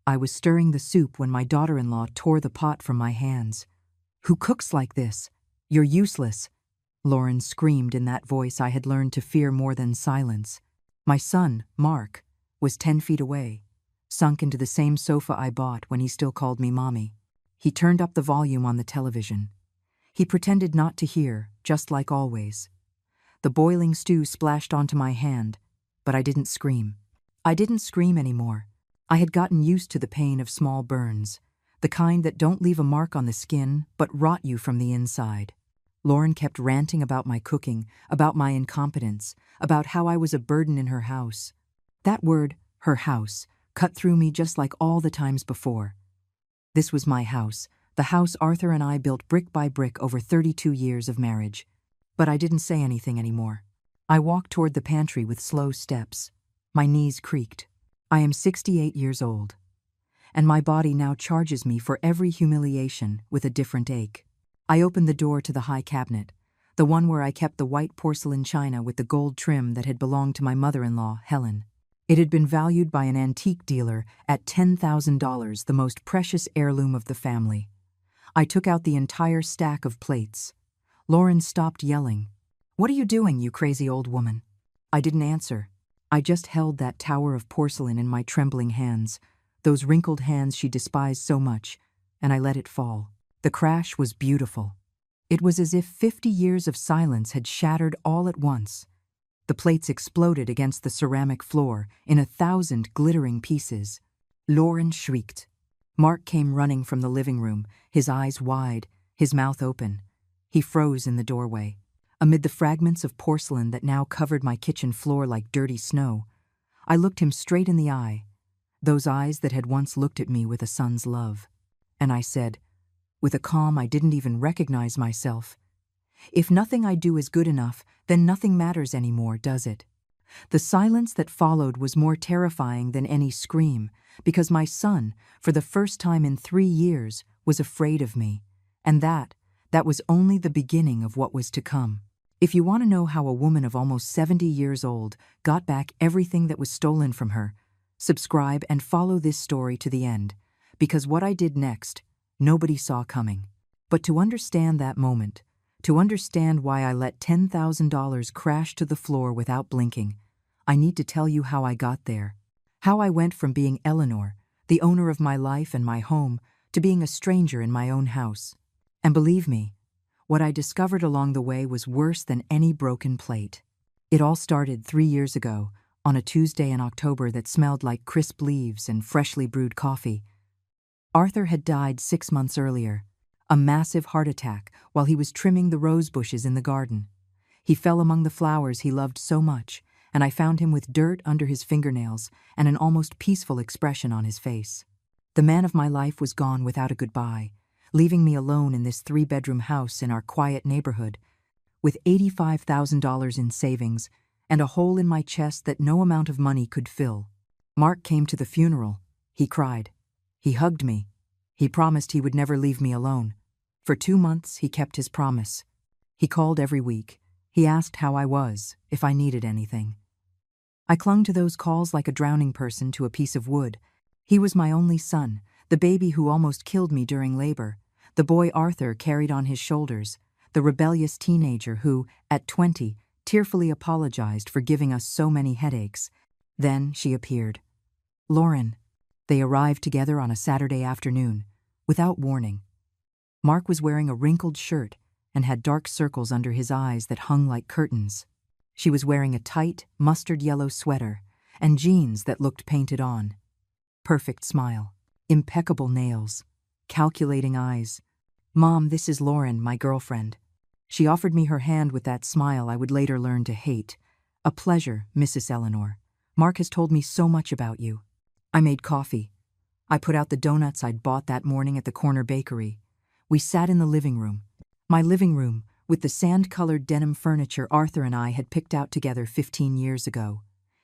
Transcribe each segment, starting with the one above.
I was stirring the soup when my daughter-in-law tore the pot from my hands. "Who cooks like this? You're useless," Lauren screamed in that voice I had learned to fear more than silence. My son, Mark, was 10 feet away, sunk into the same sofa I bought when he still called me mommy. He turned up the volume on the television. He pretended not to hear, just like always. The boiling stew splashed onto my hand, but I didn't scream. I didn't scream anymore. I had gotten used to the pain of small burns, the kind that don't leave a mark on the skin but rot you from the inside. Lauren kept ranting about my cooking, about my incompetence, about how I was a burden in her house. That word, her house, cut through me just like all the times before. This was my house, the house Arthur and I built brick by brick over 32 years of marriage. But I didn't say anything anymore. I walked toward the pantry with slow steps. My knees creaked. I am 68 years old, and my body now charges me for every humiliation with a different ache. I opened the door to the high cabinet, the one where I kept the white porcelain china with the gold trim that had belonged to my mother-in-law, Helen. It had been valued by an antique dealer at $10,000, the most precious heirloom of the family. I took out the entire stack of plates. Lauren stopped yelling. "What are you doing, you crazy old woman?" I didn't answer. I just held that tower of porcelain in my trembling hands, those wrinkled hands she despised so much, and I let it fall. The crash was beautiful. It was as if 50 years of silence had shattered all at once. The plates exploded against the ceramic floor in 1,000 glittering pieces. Lauren shrieked. Mark came running from the living room, his eyes wide, his mouth open. He froze in the doorway. Amid the fragments of porcelain that now covered my kitchen floor like dirty snow, I looked him straight in the eye, those eyes that had once looked at me with a son's love. And I said, with a calm I didn't even recognize myself, "If nothing I do is good enough, then nothing matters anymore, does it?" The silence that followed was more terrifying than any scream, because my son, for the first time in 3 years, was afraid of me, and that was only the beginning of what was to come. If you want to know how a woman of almost 70 years old got back everything that was stolen from her, subscribe and follow this story to the end, because what I did next, nobody saw coming. But to understand that moment, to understand why I let $10,000 crash to the floor without blinking, I need to tell you how I got there. How I went from being Eleanor, the owner of my life and my home, to being a stranger in my own house. And believe me, what I discovered along the way was worse than any broken plate. It all started 3 years ago, on a Tuesday in October that smelled like crisp leaves and freshly brewed coffee. Arthur had died 6 months earlier, a massive heart attack while he was trimming the rose bushes in the garden. He fell among the flowers he loved so much, and I found him with dirt under his fingernails and an almost peaceful expression on his face. The man of my life was gone without a goodbye, leaving me alone in this 3-bedroom house in our quiet neighborhood, with $85,000 in savings and a hole in my chest that no amount of money could fill. Mark came to the funeral. He cried. He hugged me. He promised he would never leave me alone. For 2 months, he kept his promise. He called every week. He asked how I was, if I needed anything. I clung to those calls like a drowning person to a piece of wood. He was my only son, the baby who almost killed me during labor, the boy Arthur carried on his shoulders, the rebellious teenager who, at 20, tearfully apologized for giving us so many headaches. Then she appeared. Lauren. They arrived together on a Saturday afternoon, without warning. Mark was wearing a wrinkled shirt and had dark circles under his eyes that hung like curtains. She was wearing a tight, mustard yellow sweater and jeans that looked painted on. Perfect smile, impeccable nails, calculating eyes. "Mom, this is Lauren, my girlfriend." She offered me her hand with that smile I would later learn to hate. "A pleasure, Mrs. Eleanor. Mark has told me so much about you." I made coffee. I put out the donuts I'd bought that morning at the corner bakery. We sat in the living room. My living room, with the sand-colored denim furniture Arthur and I had picked out together 15 years ago.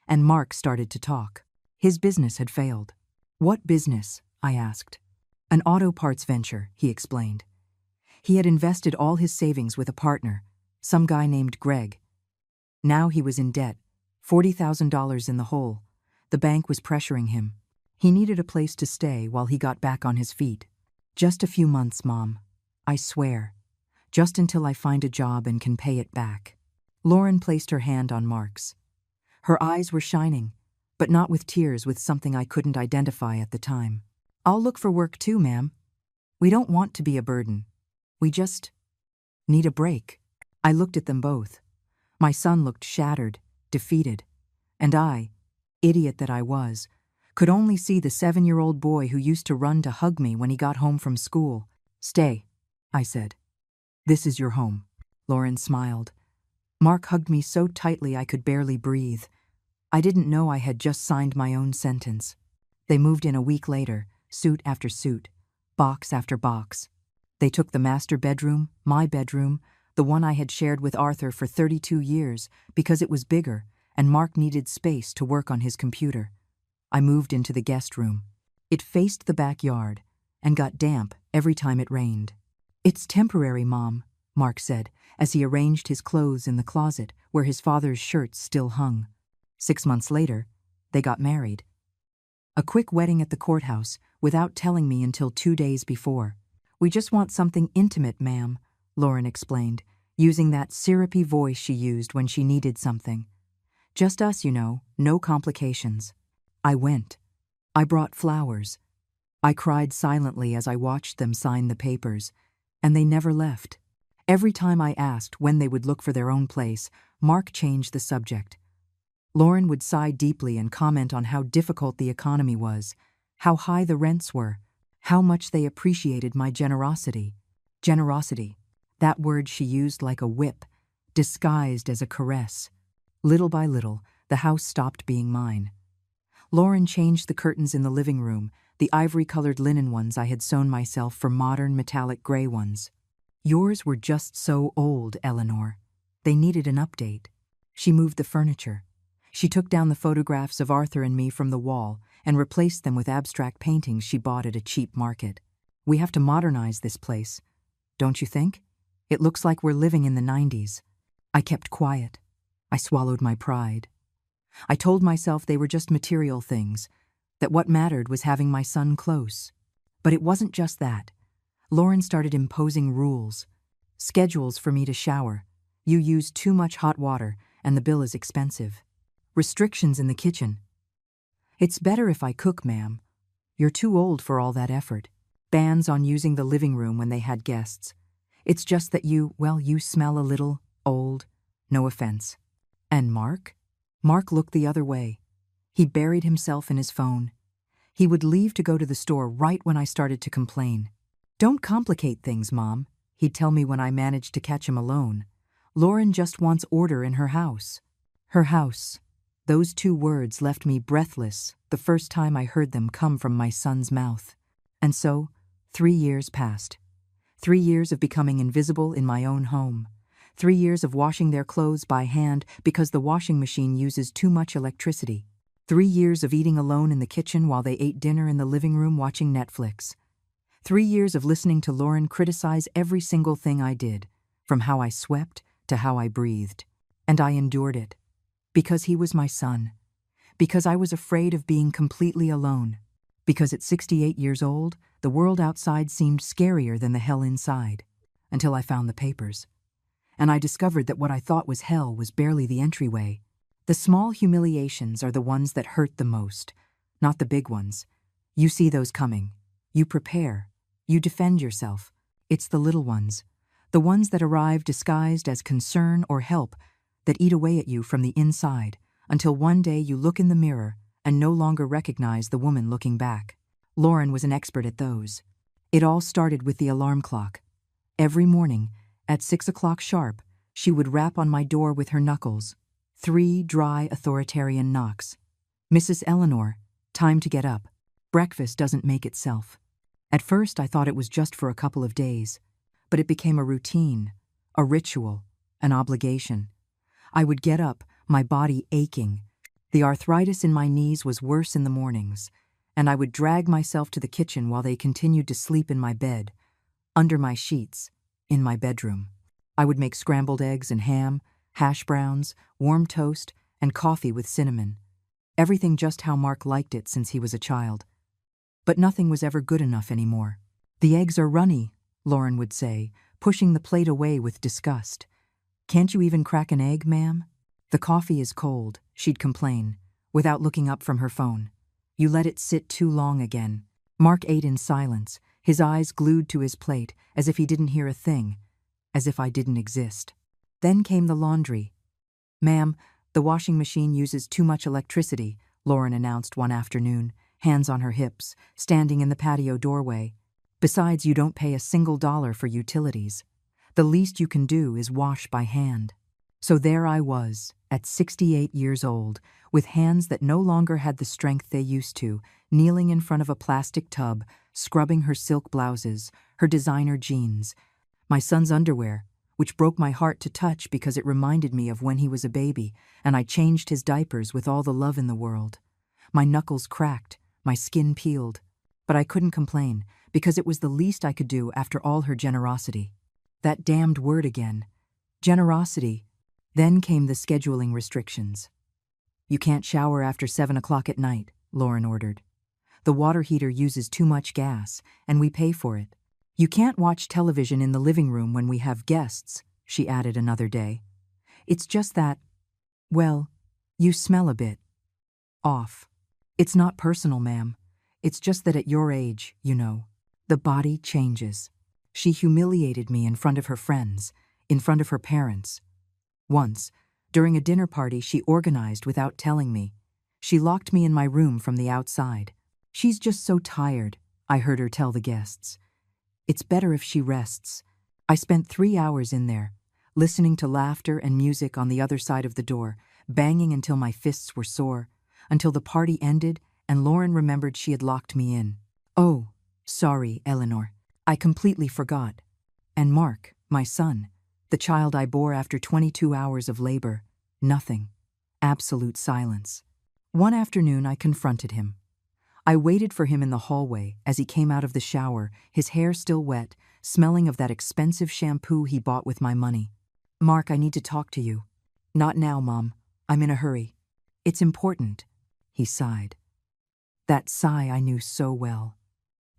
And Mark started to talk. His business had failed. "What business?" I asked. "An auto parts venture," he explained. He had invested all his savings with a partner, some guy named Greg. Now he was in debt, $40,000 in the hole. The bank was pressuring him. He needed a place to stay while he got back on his feet. Just a few months, Mom. I swear. Just until I find a job and can pay it back. Lauren placed her hand on Mark's. Her eyes were shining, but not with tears, with something I couldn't identify at the time. I'll look for work too, ma'am. We don't want to be a burden. We just need a break. I looked at them both. My son looked shattered, defeated, and I, idiot that I was, could only see the 7-year-old boy who used to run to hug me when he got home from school. Stay, I said. This is your home. Lauren smiled. Mark hugged me so tightly I could barely breathe. I didn't know I had just signed my own sentence. They moved in a week later, suit after suit, box after box. They took the master bedroom, my bedroom, the one I had shared with Arthur for 32 years, because it was bigger, and Mark needed space to work on his computer. I moved into the guest room. It faced the backyard, and got damp every time it rained. It's temporary, Mom, Mark said, as he arranged his clothes in the closet where his father's shirts still hung. 6 months later, they got married. A quick wedding at the courthouse, without telling me until 2 days before. We just want something intimate, ma'am, Lauren explained, using that syrupy voice she used when she needed something. Just us, you know, no complications. I went. I brought flowers. I cried silently as I watched them sign the papers, and they never left. Every time I asked when they would look for their own place, Mark changed the subject. Lauren would sigh deeply and comment on how difficult the economy was, how high the rents were, how much they appreciated my generosity. Generosity, that word she used like a whip, disguised as a caress. Little by little, the house stopped being mine. Lauren changed the curtains in the living room, the ivory-colored linen ones I had sewn myself for modern metallic gray ones. Yours were just so old, Eleanor. They needed an update. She moved the furniture. She took down the photographs of Arthur and me from the wall and replaced them with abstract paintings she bought at a cheap market. We have to modernize this place, don't you think? It looks like we're living in the 90s. I kept quiet. I swallowed my pride. I told myself they were just material things, that what mattered was having my son close. But it wasn't just that. Lauren started imposing rules. Schedules for me to shower. You use too much hot water, and the bill is expensive. Restrictions in the kitchen. It's better if I cook, ma'am. You're too old for all that effort. Bans on using the living room when they had guests. It's just that you smell a little old. No offense. And Mark? Mark looked the other way. He buried himself in his phone. He would leave to go to the store right when I started to complain. Don't complicate things, Mom, he'd tell me when I managed to catch him alone. Lauren just wants order in her house. Her house. Those 2 words left me breathless the first time I heard them come from my son's mouth. And so, 3 years passed. 3 years of becoming invisible in my own home. 3 years of washing their clothes by hand because the washing machine uses too much electricity. 3 years of eating alone in the kitchen while they ate dinner in the living room watching Netflix. 3 years of listening to Lauren criticize every single thing I did, from how I swept to how I breathed. And I endured it. Because he was my son. Because I was afraid of being completely alone. Because at 68 years old, the world outside seemed scarier than the hell inside. Until I found the papers. And I discovered that what I thought was hell was barely the entryway. The small humiliations are the ones that hurt the most, not the big ones. You see those coming. You prepare. You defend yourself. It's the little ones. The ones that arrive disguised as concern or help that eat away at you from the inside until one day you look in the mirror and no longer recognize the woman looking back. Lauren was an expert at those. It all started with the alarm clock. Every morning, at 6 o'clock sharp, she would rap on my door with her knuckles. 3 dry, authoritarian knocks. Mrs. Eleanor, time to get up. Breakfast doesn't make itself. At first, I thought it was just for a couple of days, but it became a routine, a ritual, an obligation. I would get up, my body aching. The arthritis in my knees was worse in the mornings, and I would drag myself to the kitchen while they continued to sleep in my bed, under my sheets, in my bedroom. I would make scrambled eggs and ham, hash browns, warm toast, and coffee with cinnamon. Everything just how Mark liked it since he was a child. But nothing was ever good enough anymore. "The eggs are runny," Lauren would say, pushing the plate away with disgust. "Can't you even crack an egg, ma'am?" "The coffee is cold," she'd complain, without looking up from her phone. "You let it sit too long again." Mark ate in silence, his eyes glued to his plate, as if he didn't hear a thing, as if I didn't exist. Then came the laundry. "Ma'am, the washing machine uses too much electricity," Lauren announced one afternoon, hands on her hips, standing in the patio doorway. "Besides, you don't pay a single dollar for utilities. The least you can do is wash by hand." So there I was, at 68 years old, with hands that no longer had the strength they used to, kneeling in front of a plastic tub, scrubbing her silk blouses, her designer jeans, my son's underwear, which broke my heart to touch because it reminded me of when he was a baby, and I changed his diapers with all the love in the world. My knuckles cracked, my skin peeled, but I couldn't complain, because it was the least I could do after all her generosity. That damned word again. Generosity. Then came the scheduling restrictions. "You can't shower after 7 o'clock at night," Lauren ordered. "The water heater uses too much gas, and we pay for it. You can't watch television in the living room when we have guests," she added another day. "It's just that, well, you smell a bit off. It's not personal, ma'am. It's just that at your age, you know, the body changes." She humiliated me in front of her friends, in front of her parents. Once, during a dinner party she organized without telling me, she locked me in my room from the outside. "She's just so tired," I heard her tell the guests. "It's better if she rests." I spent 3 hours in there, listening to laughter and music on the other side of the door, banging until my fists were sore, until the party ended and Lauren remembered she had locked me in. "Oh, sorry, Eleanor. I completely forgot." And Mark, my son, the child I bore after 22 hours of labor, nothing. Absolute silence. One afternoon I confronted him. I waited for him in the hallway as he came out of the shower, his hair still wet, smelling of that expensive shampoo he bought with my money. "Mark, I need to talk to you." "Not now, Mom. I'm in a hurry." "It's important." He sighed. That sigh I knew so well.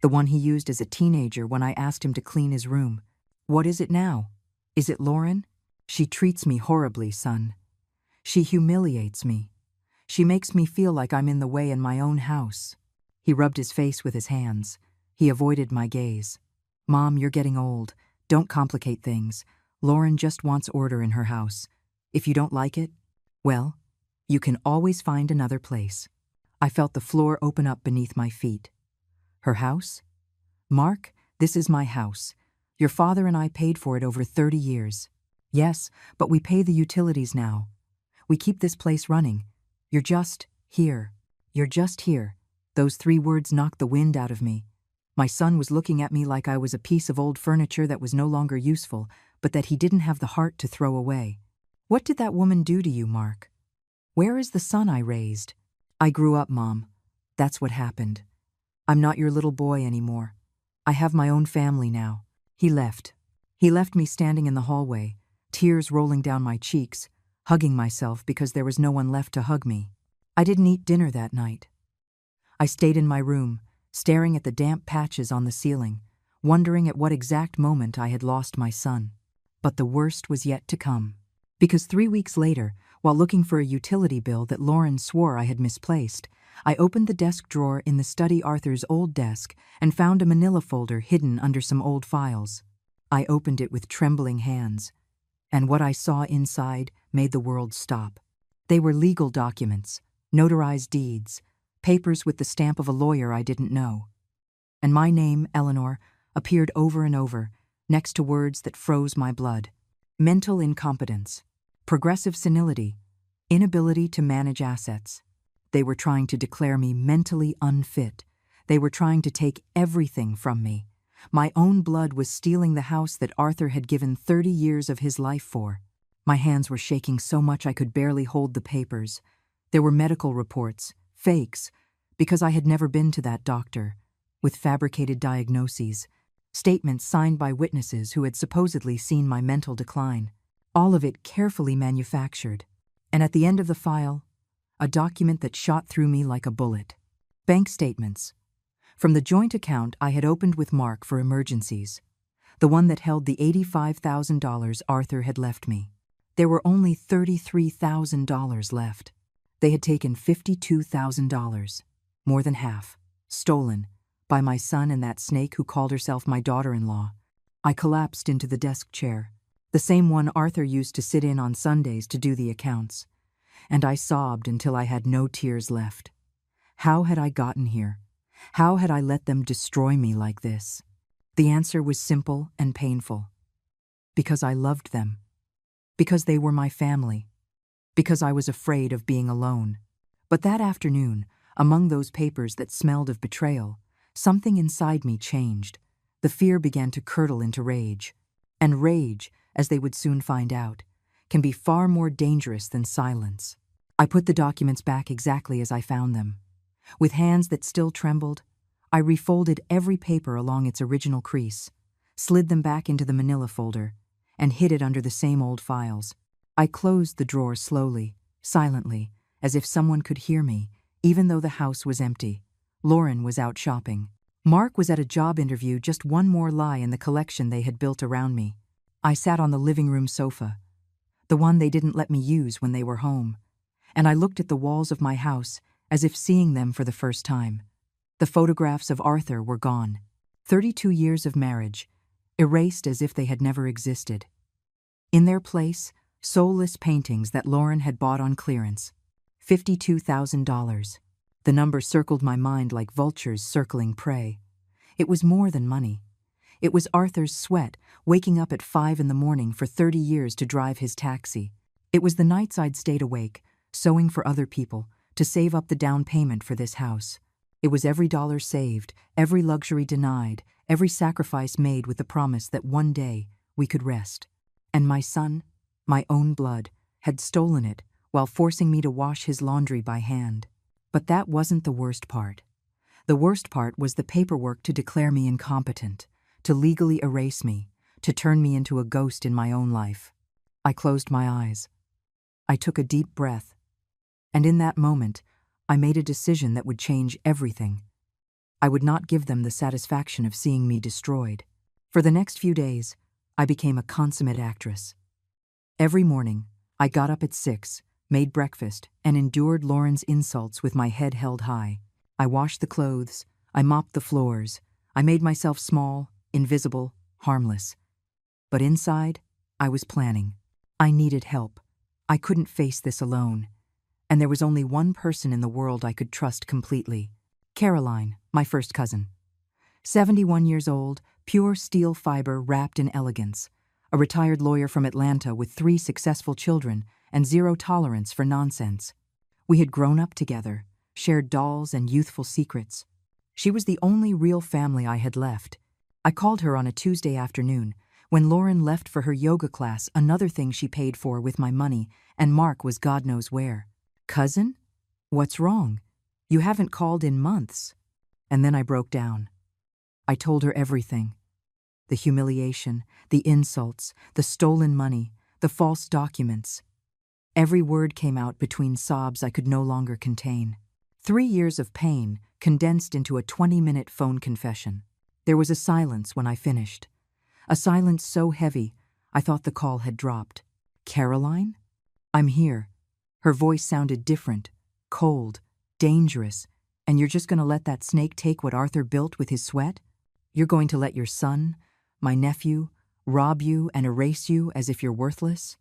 The one he used as a teenager when I asked him to clean his room. "What is it now? Is it Lauren? She treats me horribly, son. She humiliates me. She makes me feel like I'm in the way in my own house." He rubbed his face with his hands. He avoided my gaze. "Mom, you're getting old. Don't complicate things. Lauren just wants order in her house. If you don't like it, well, you can always find another place." I felt the floor open up beneath my feet. Her house? "Mark, this is my house. Your father and I paid for it over 30 years. "Yes, but we pay the utilities now. We keep this place running. You're just here. You're just here." Those 3 words knocked the wind out of me. My son was looking at me like I was a piece of old furniture that was no longer useful, but that he didn't have the heart to throw away. "What did that woman do to you, Mark? Where is the son I raised?" "I grew up, Mom. That's what happened. I'm not your little boy anymore. I have my own family now." He left. He left me standing in the hallway, tears rolling down my cheeks, hugging myself because there was no one left to hug me. I didn't eat dinner that night. I stayed in my room, staring at the damp patches on the ceiling, wondering at what exact moment I had lost my son. But the worst was yet to come. Because 3 weeks later, while looking for a utility bill that Lauren swore I had misplaced, I opened the desk drawer in the study Arthur's old desk and found a manila folder hidden under some old files. I opened it with trembling hands, and what I saw inside made the world stop. They were legal documents, notarized deeds, papers with the stamp of a lawyer I didn't know. And my name, Eleanor, appeared over and over, next to words that froze my blood. Mental incompetence, progressive senility, inability to manage assets. They were trying to declare me mentally unfit. They were trying to take everything from me. My own blood was stealing the house that Arthur had given 30 years of his life for. My hands were shaking so much I could barely hold the papers. There were medical reports, fakes, because I had never been to that doctor, with fabricated diagnoses, statements signed by witnesses who had supposedly seen my mental decline, all of it carefully manufactured. And at the end of the file, a document that shot through me like a bullet. Bank statements. From the joint account I had opened with Mark for emergencies, the one that held the $85,000 Arthur had left me. There were only $33,000 left. They had taken $52,000, more than half, stolen, by my son and that snake who called herself my daughter-in-law. I collapsed into the desk chair, the same one Arthur used to sit in on Sundays to do the accounts, and I sobbed until I had no tears left. How had I gotten here? How had I let them destroy me like this? The answer was simple and painful. Because I loved them. Because they were my family. Because I was afraid of being alone. But that afternoon, among those papers that smelled of betrayal, something inside me changed. The fear began to curdle into rage. And rage, as they would soon find out, can be far more dangerous than silence. I put the documents back exactly as I found them. With hands that still trembled, I refolded every paper along its original crease, slid them back into the manila folder, and hid it under the same old files. I closed the drawer slowly, silently, as if someone could hear me, even though the house was empty. Lauren was out shopping. Mark was at a job interview, just one more lie in the collection they had built around me. I sat on the living room sofa, the one they didn't let me use when they were home, and I looked at the walls of my house as if seeing them for the first time. The photographs of Arthur were gone. 32 years of marriage, erased as if they had never existed. In their place, soulless paintings that Lauren had bought on clearance. $52,000. The number circled my mind like vultures circling prey. It was more than money. It was Arthur's sweat, waking up at 5 in the morning for 30 years to drive his taxi. It was the nights I'd stayed awake, sewing for other people, to save up the down payment for this house. It was every dollar saved, every luxury denied, every sacrifice made with the promise that one day we could rest. And my son, my own blood, had stolen it while forcing me to wash his laundry by hand. But that wasn't the worst part. The worst part was the paperwork to declare me incompetent, to legally erase me, to turn me into a ghost in my own life. I closed my eyes. I took a deep breath. And in that moment, I made a decision that would change everything. I would not give them the satisfaction of seeing me destroyed. For the next few days, I became a consummate actress. Every morning, I got up at 6, made breakfast, and endured Lauren's insults with my head held high. I washed the clothes, I mopped the floors, I made myself small, invisible, harmless. But inside, I was planning. I needed help. I couldn't face this alone. And there was only one person in the world I could trust completely. Caroline, my first cousin. 71 years old, pure steel fiber wrapped in elegance. A retired lawyer from Atlanta with 3 successful children and 0 tolerance for nonsense. We had grown up together, shared dolls and youthful secrets. She was the only real family I had left. I called her on a Tuesday afternoon, when Lauren left for her yoga class, another thing she paid for with my money, and Mark was God knows where. "Cousin? What's wrong? You haven't called in months." And then I broke down. I told her everything. The humiliation, the insults, the stolen money, the false documents. Every word came out between sobs I could no longer contain. 3 years of pain condensed into a 20-minute phone confession. There was a silence when I finished. A silence so heavy, I thought the call had dropped. "Caroline? I'm here." Her voice sounded different, cold, dangerous. "And you're just going to let that snake take what Arthur built with his sweat? You're going to let your son, my nephew, rob you and erase you as if you're worthless?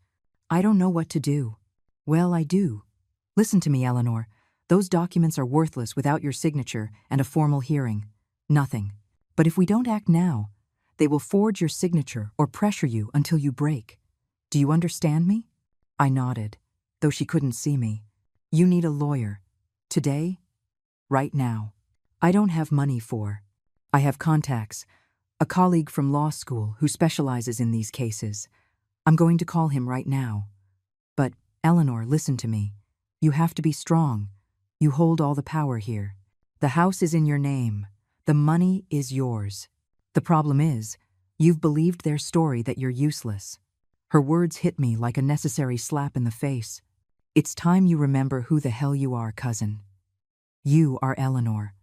I don't know what to do." "Well, I do. Listen to me, Eleanor. Those documents are worthless without your signature and a formal hearing. Nothing. But if we don't act now, they will forge your signature or pressure you until you break. Do you understand me?" I nodded, though she couldn't see me. "You need a lawyer. Today? Right now. I don't have money for. I have contacts. A colleague from law school who specializes in these cases. I'm going to call him right now. But, Eleanor, listen to me. You have to be strong. You hold all the power here. The house is in your name. The money is yours. The problem is, you've believed their story that you're useless." Her words hit me like a necessary slap in the face. "It's time you remember who the hell you are, cousin. You are Eleanor.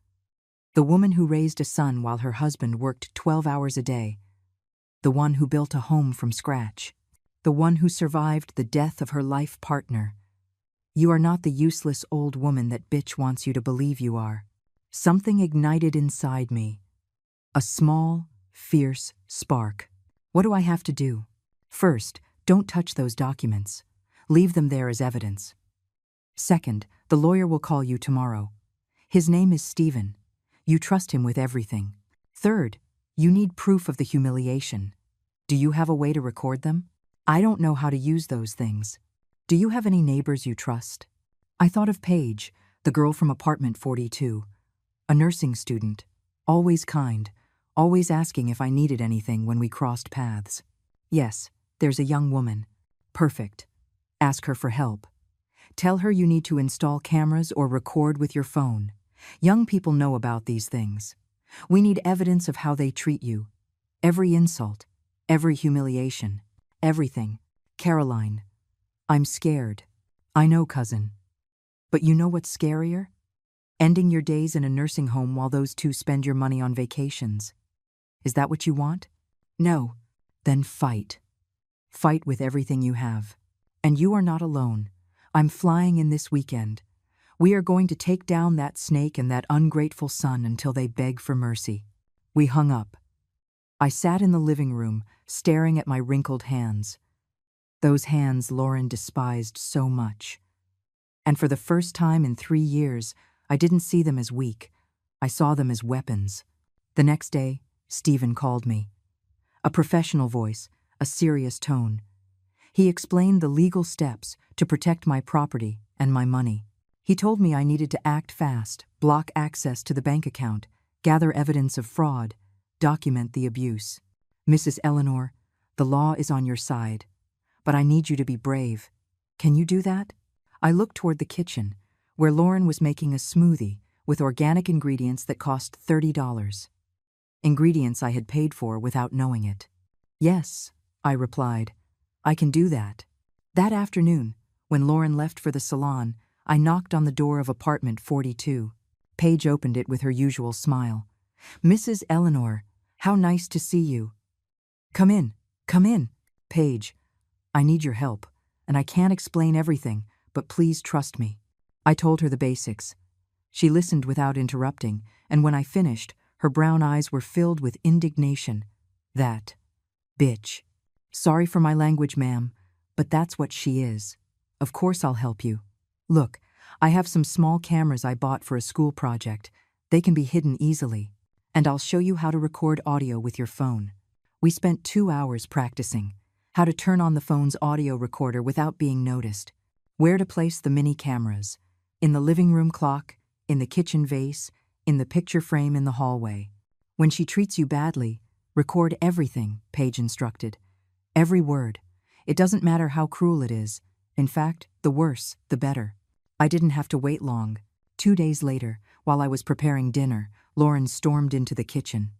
The woman who raised a son while her husband worked 12 hours a day. The one who built a home from scratch. The one who survived the death of her life partner. You are not the useless old woman that bitch wants you to believe you are. Something ignited inside me. A small, fierce spark. What do I have to do? First, don't touch those documents. Leave them there as evidence. Second, the lawyer will call you tomorrow. His name is Stephen. You trust him with everything. Third, you need proof of the humiliation. Do you have a way to record them? I don't know how to use those things. Do you have any neighbors you trust? I thought of Paige, the girl from apartment 42. A nursing student. Always kind. Always asking if I needed anything when we crossed paths. Yes, there's a young woman. Perfect. Ask her for help. Tell her you need to install cameras or record with your phone. Young people know about these things. We need evidence of how they treat you. Every insult, every humiliation, everything. Caroline, I'm scared. I know, cousin. But you know what's scarier? Ending your days in a nursing home while those two spend your money on vacations. Is that what you want? No. Then fight. Fight with everything you have. And you are not alone. I'm flying in this weekend. We are going to take down that snake and that ungrateful son until they beg for mercy. We hung up. I sat in the living room, staring at my wrinkled hands. Those hands Lauren despised so much. And for the first time in 3 years, I didn't see them as weak. I saw them as weapons. The next day, Stephen called me. A professional voice, a serious tone. He explained the legal steps to protect my property and my money. He told me I needed to act fast, block access to the bank account, gather evidence of fraud, document the abuse. Mrs. Eleanor, the law is on your side, but I need you to be brave. Can you do that? I looked toward the kitchen, where Lauren was making a smoothie with organic ingredients that cost $30. Ingredients I had paid for without knowing it. Yes, I replied. I can do that. That afternoon, when Lauren left for the salon, I knocked on the door of apartment 42. Paige opened it with her usual smile. Mrs. Eleanor, how nice to see you. Come in, come in. Paige, I need your help, and I can't explain everything, but please trust me. I told her the basics. She listened without interrupting, and when I finished, her brown eyes were filled with indignation. That bitch. Sorry for my language, ma'am, but that's what she is. Of course I'll help you. Look, I have some small cameras I bought for a school project. They can be hidden easily. And I'll show you how to record audio with your phone. We spent 2 hours practicing. How to turn on the phone's audio recorder without being noticed. Where to place the mini cameras. In the living room clock, in the kitchen vase, in the picture frame in the hallway. When she treats you badly, record everything, Paige instructed. Every word. It doesn't matter how cruel it is. In fact, the worse, the better. I didn't have to wait long. 2 days later, while I was preparing dinner, Lauren stormed into the kitchen.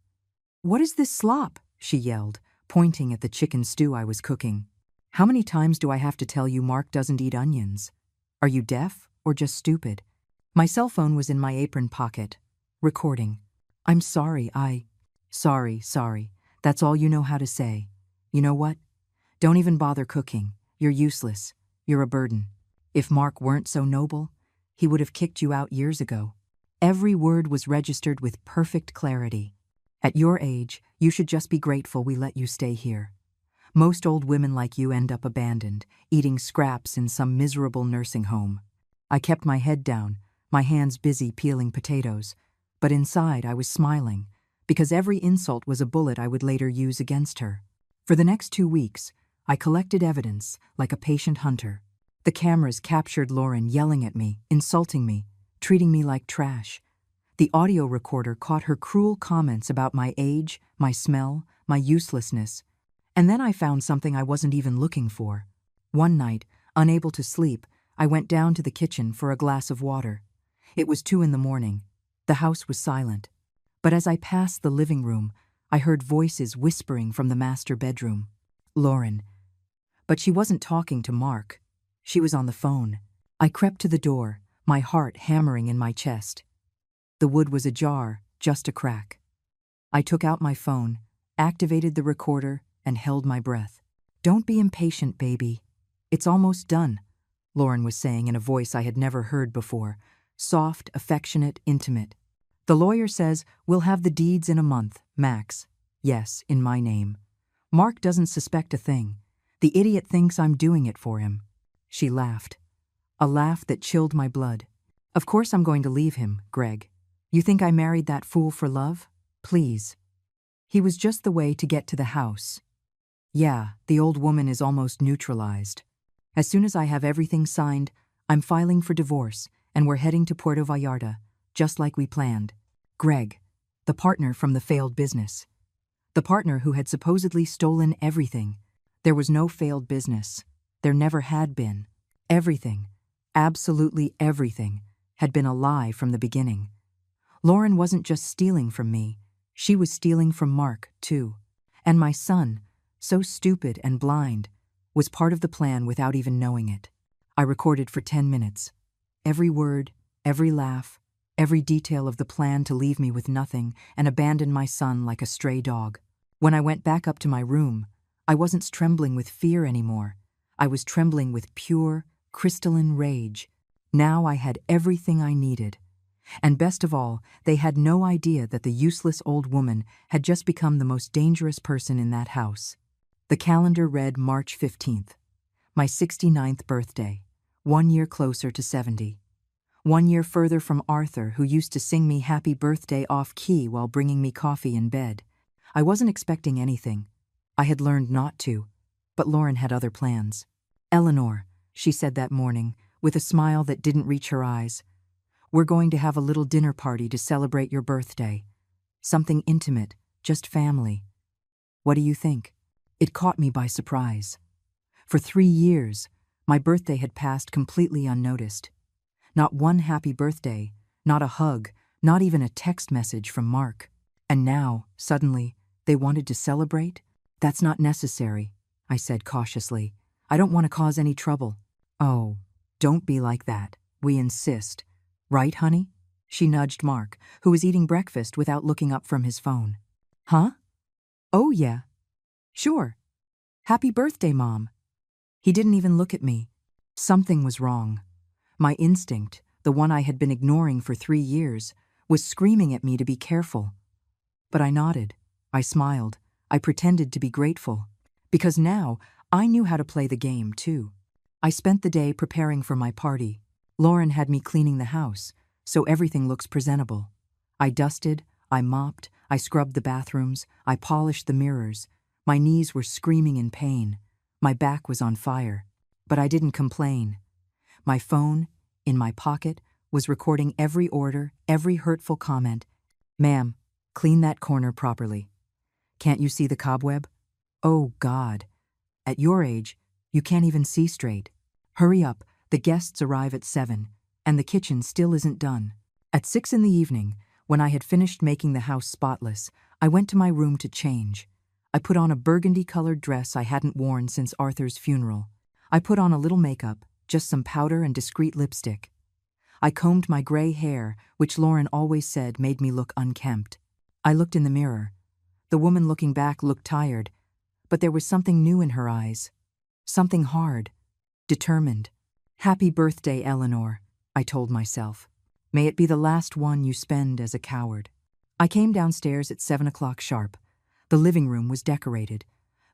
What is this slop? She yelled, pointing at the chicken stew I was cooking. How many times do I have to tell you Mark doesn't eat onions? Are you deaf or just stupid? My cell phone was in my apron pocket. Recording. I'm sorry, Sorry. That's all you know how to say. You know what? Don't even bother cooking. You're useless. You're a burden. If Mark weren't so noble, he would have kicked you out years ago. Every word was registered with perfect clarity. At your age, you should just be grateful we let you stay here. Most old women like you end up abandoned, eating scraps in some miserable nursing home. I kept my head down, my hands busy peeling potatoes, but inside I was smiling, because every insult was a bullet I would later use against her. For the next 2 weeks, I collected evidence like a patient hunter. The cameras captured Lauren yelling at me, insulting me, treating me like trash. The audio recorder caught her cruel comments about my age, my smell, my uselessness. And then I found something I wasn't even looking for. One night, unable to sleep, I went down to the kitchen for a glass of water. It was 2 a.m. The house was silent. But as I passed the living room, I heard voices whispering from the master bedroom. Lauren. But she wasn't talking to Mark. She was on the phone. I crept to the door, my heart hammering in my chest. The wood was ajar, just a crack. I took out my phone, activated the recorder, and held my breath. "Don't be impatient, baby. It's almost done," Lauren was saying in a voice I had never heard before, soft, affectionate, intimate. "The lawyer says we'll have the deeds in a month, max. Yes, in my name. Mark doesn't suspect a thing. The idiot thinks I'm doing it for him." She laughed. A laugh that chilled my blood. "Of course I'm going to leave him, Greg. You think I married that fool for love? Please. He was just the way to get to the house. Yeah, the old woman is almost neutralized. As soon as I have everything signed, I'm filing for divorce, and we're heading to Puerto Vallarta, just like we planned. Greg, the partner from the failed business. The partner who had supposedly stolen everything. There was no failed business. There never had been. Everything, absolutely everything, had been a lie from the beginning. Lauren wasn't just stealing from me. She was stealing from Mark, too. And my son, so stupid and blind, was part of the plan without even knowing it. I recorded for 10 minutes. Every word, every laugh, every detail of the plan to leave me with nothing and abandon my son like a stray dog. When I went back up to my room, I wasn't trembling with fear anymore. I was trembling with pure, crystalline rage. Now I had everything I needed. And best of all, they had no idea that the useless old woman had just become the most dangerous person in that house. The calendar read March 15th, my 69th birthday, 1 year closer to 70. 1 year further from Arthur, who used to sing me happy birthday off-key while bringing me coffee in bed. I wasn't expecting anything. I had learned not to, but Lauren had other plans. "Eleanor," she said that morning, with a smile that didn't reach her eyes, "we're going to have a little dinner party to celebrate your birthday. Something intimate, just family. What do you think?" It caught me by surprise. For 3 years, my birthday had passed completely unnoticed. Not one happy birthday, not a hug, not even a text message from Mark. And now, suddenly, they wanted to celebrate? "That's not necessary," I said cautiously. "I don't want to cause any trouble." "Oh, don't be like that. We insist. Right, honey?" She nudged Mark, who was eating breakfast without looking up from his phone. "Huh? Oh, yeah. Sure. Happy birthday, Mom." He didn't even look at me. Something was wrong. My instinct, the one I had been ignoring for 3 years, was screaming at me to be careful. But I nodded. I smiled. I pretended to be grateful. Because now, I knew how to play the game, too. I spent the day preparing for my party. Lauren had me cleaning the house, so everything looks presentable. I dusted, I mopped, I scrubbed the bathrooms, I polished the mirrors. My knees were screaming in pain. My back was on fire. But I didn't complain. My phone, in my pocket, was recording every order, every hurtful comment. "Ma'am, clean that corner properly. Can't you see the cobweb? Oh, God. At your age, you can't even see straight. Hurry up, the guests arrive at 7, and the kitchen still isn't done." At 6 in the evening, when I had finished making the house spotless, I went to my room to change. I put on a burgundy-colored dress I hadn't worn since Arthur's funeral. I put on a little makeup, just some powder and discreet lipstick. I combed my gray hair, which Lauren always said made me look unkempt. I looked in the mirror. The woman looking back looked tired, but there was something new in her eyes. Something hard, determined. "Happy birthday, Eleanor," I told myself. "May it be the last one you spend as a coward." I came downstairs at 7 o'clock sharp. The living room was decorated.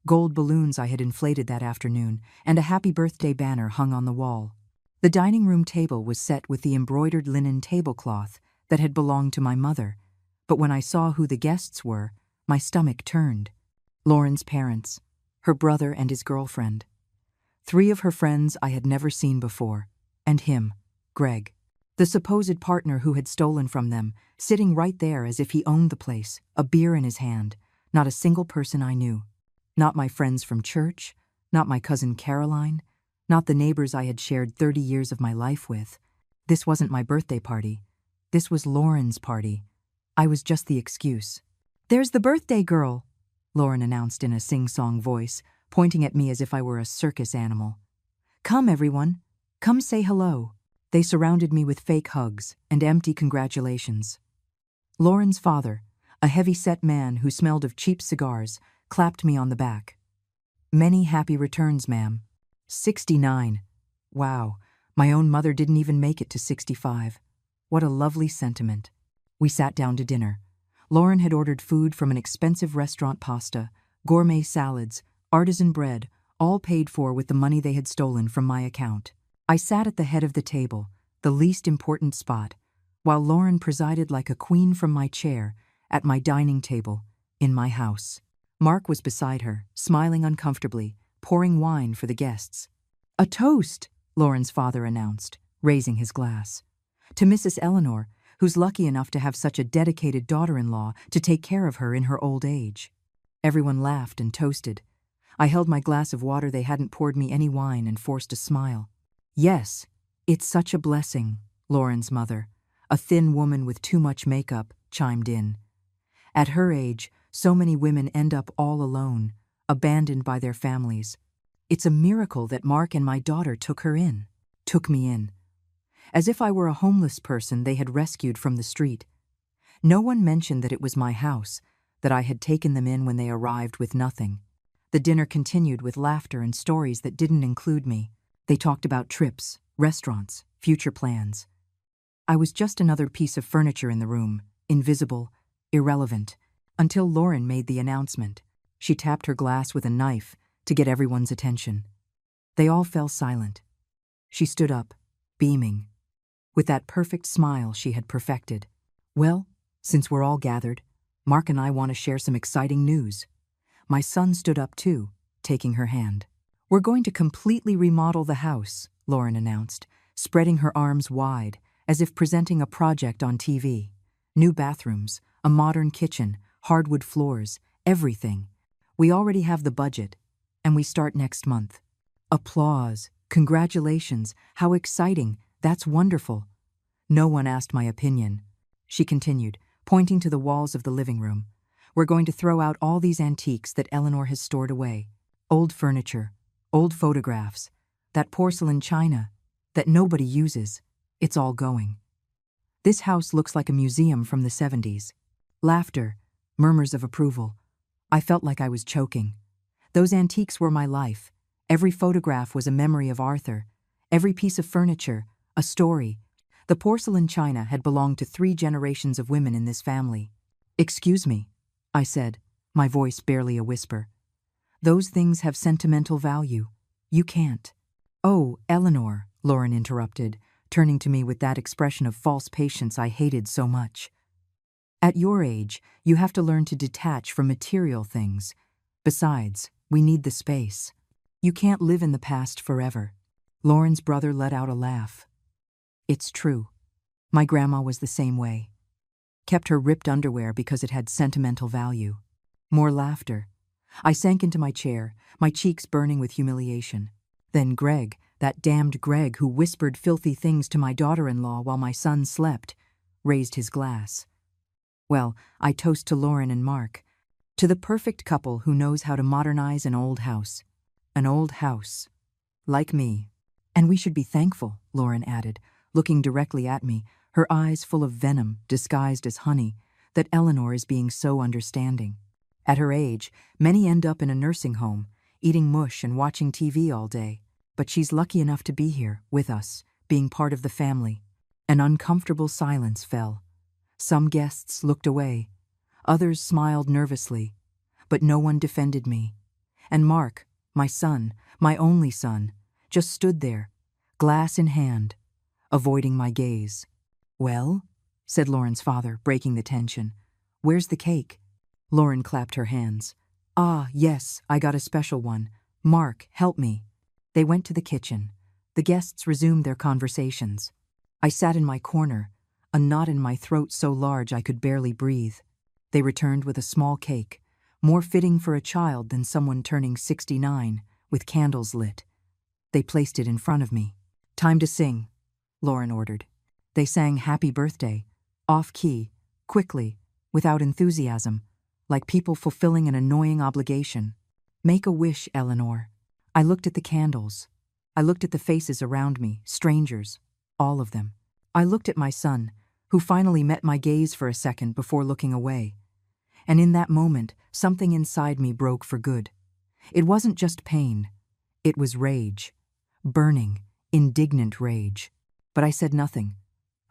Gold balloons I had inflated that afternoon, and a happy birthday banner hung on the wall. The dining room table was set with the embroidered linen tablecloth that had belonged to my mother, but when I saw who the guests were, my stomach turned. Lauren's parents, her brother and his girlfriend. 3 of her friends I had never seen before, and him, Greg, the supposed partner who had stolen from them, sitting right there as if he owned the place, a beer in his hand. Not a single person I knew. Not my friends from church, not my cousin Caroline, not the neighbors I had shared 30 years of my life with. This wasn't my birthday party. This was Lauren's party. I was just the excuse. "There's the birthday girl," Lauren announced in a sing-song voice, pointing at me as if I were a circus animal. "Come, everyone. Come say hello." They surrounded me with fake hugs and empty congratulations. Lauren's father, a heavy-set man who smelled of cheap cigars, clapped me on the back. "Many happy returns, ma'am." 69. Wow, my own mother didn't even make it to 65. What a lovely sentiment. We sat down to dinner. Lauren had ordered food from an expensive restaurant, pasta, gourmet salads, artisan bread, all paid for with the money they had stolen from my account. I sat at the head of the table, the least important spot, while Lauren presided like a queen from my chair at my dining table in my house. Mark was beside her, smiling uncomfortably, pouring wine for the guests. "A toast," Lauren's father announced, raising his glass. "To Mrs. Eleanor, who's lucky enough to have such a dedicated daughter-in-law to take care of her in her old age." Everyone laughed and toasted. I held my glass of water. They hadn't poured me any wine and forced a smile. "Yes, it's such a blessing," Lauren's mother, a thin woman with too much makeup, chimed in. "At her age, so many women end up all alone, abandoned by their families. It's a miracle that Mark and my daughter took me in. As if I were a homeless person they had rescued from the street. No one mentioned that it was my house, that I had taken them in when they arrived with nothing." The dinner continued with laughter and stories that didn't include me. They talked about trips, restaurants, future plans. I was just another piece of furniture in the room, invisible, irrelevant, until Lauren made the announcement. She tapped her glass with a knife to get everyone's attention. They all fell silent. She stood up, beaming, with that perfect smile she had perfected. "Well, since we're all gathered, Mark and I want to share some exciting news." My son stood up too, taking her hand. "We're going to completely remodel the house," Lauren announced, spreading her arms wide, as if presenting a project on TV. "New bathrooms, a modern kitchen, hardwood floors, everything. We already have the budget, and we start next month." Applause. "Congratulations, how exciting, that's wonderful." No one asked my opinion. She continued, pointing to the walls of the living room. "We're going to throw out all these antiques that Eleanor has stored away. Old furniture, old photographs, that porcelain china that nobody uses. It's all going. This house looks like a museum from the 70s. Laughter, murmurs of approval. I felt like I was choking. Those antiques were my life. Every photograph was a memory of Arthur. Every piece of furniture, a story. The porcelain china had belonged to 3 generations of women in this family. "Excuse me," I said, my voice barely a whisper. "Those things have sentimental value. You can't." "Oh, Eleanor," Lauren interrupted, turning to me with that expression of false patience I hated so much. "At your age, you have to learn to detach from material things. Besides, we need the space. You can't live in the past forever." Lauren's brother let out a laugh. "It's true. My grandma was the same way. Kept her ripped underwear because it had sentimental value." More laughter. I sank into my chair, my cheeks burning with humiliation. Then Greg, that damned Greg who whispered filthy things to my daughter-in-law while my son slept, raised his glass. "Well, I toast to Lauren and Mark, to the perfect couple who knows how to modernize an old house. An old house. Like me." "And we should be thankful," Lauren added, looking directly at me, her eyes full of venom disguised as honey, "that Eleanor is being so understanding. At her age, many end up in a nursing home, eating mush and watching TV all day. But she's lucky enough to be here, with us, being part of the family." An uncomfortable silence fell. Some guests looked away. Others smiled nervously. But no one defended me. And Mark, my son, my only son, just stood there, glass in hand, avoiding my gaze. "Well?" said Lauren's father, breaking the tension. "Where's the cake?" Lauren clapped her hands. "Ah, yes, I got a special one. Mark, help me." They went to the kitchen. The guests resumed their conversations. I sat in my corner, a knot in my throat so large I could barely breathe. They returned with a small cake, more fitting for a child than someone turning 69, with candles lit. They placed it in front of me. "Time to sing," Lauren ordered. They sang Happy Birthday, off-key, quickly, without enthusiasm, like people fulfilling an annoying obligation. "Make a wish, Eleanor." I looked at the candles. I looked at the faces around me, strangers, all of them. I looked at my son, who finally met my gaze for a second before looking away. And in that moment, something inside me broke for good. It wasn't just pain. It was rage. Burning, indignant rage. But I said nothing.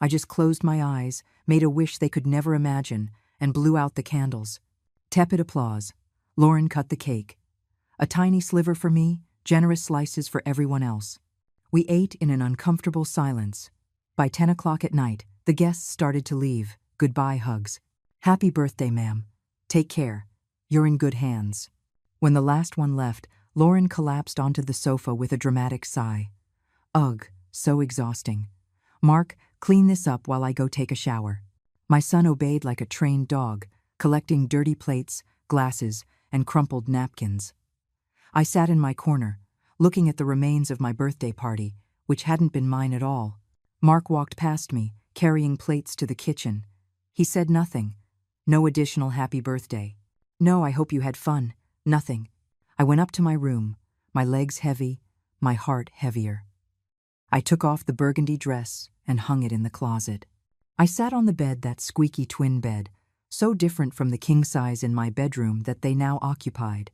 I just closed my eyes, made a wish they could never imagine, and blew out the candles. Tepid applause. Lauren cut the cake. A tiny sliver for me, generous slices for everyone else. We ate in an uncomfortable silence. By 10 o'clock at night, the guests started to leave. Goodbye hugs. Happy birthday, ma'am. Take care. You're in good hands. When the last one left, Lauren collapsed onto the sofa with a dramatic sigh. Ugh, so exhausting. Mark, clean this up while I go take a shower. My son obeyed like a trained dog, collecting dirty plates, glasses, and crumpled napkins. I sat in my corner, looking at the remains of my birthday party, which hadn't been mine at all. Mark walked past me, carrying plates to the kitchen. He said nothing. No additional happy birthday. No, I hope you had fun. Nothing. I went up to my room, my legs heavy, my heart heavier. I took off the burgundy dress and hung it in the closet. I sat on the bed, that squeaky twin bed, so different from the king size in my bedroom that they now occupied,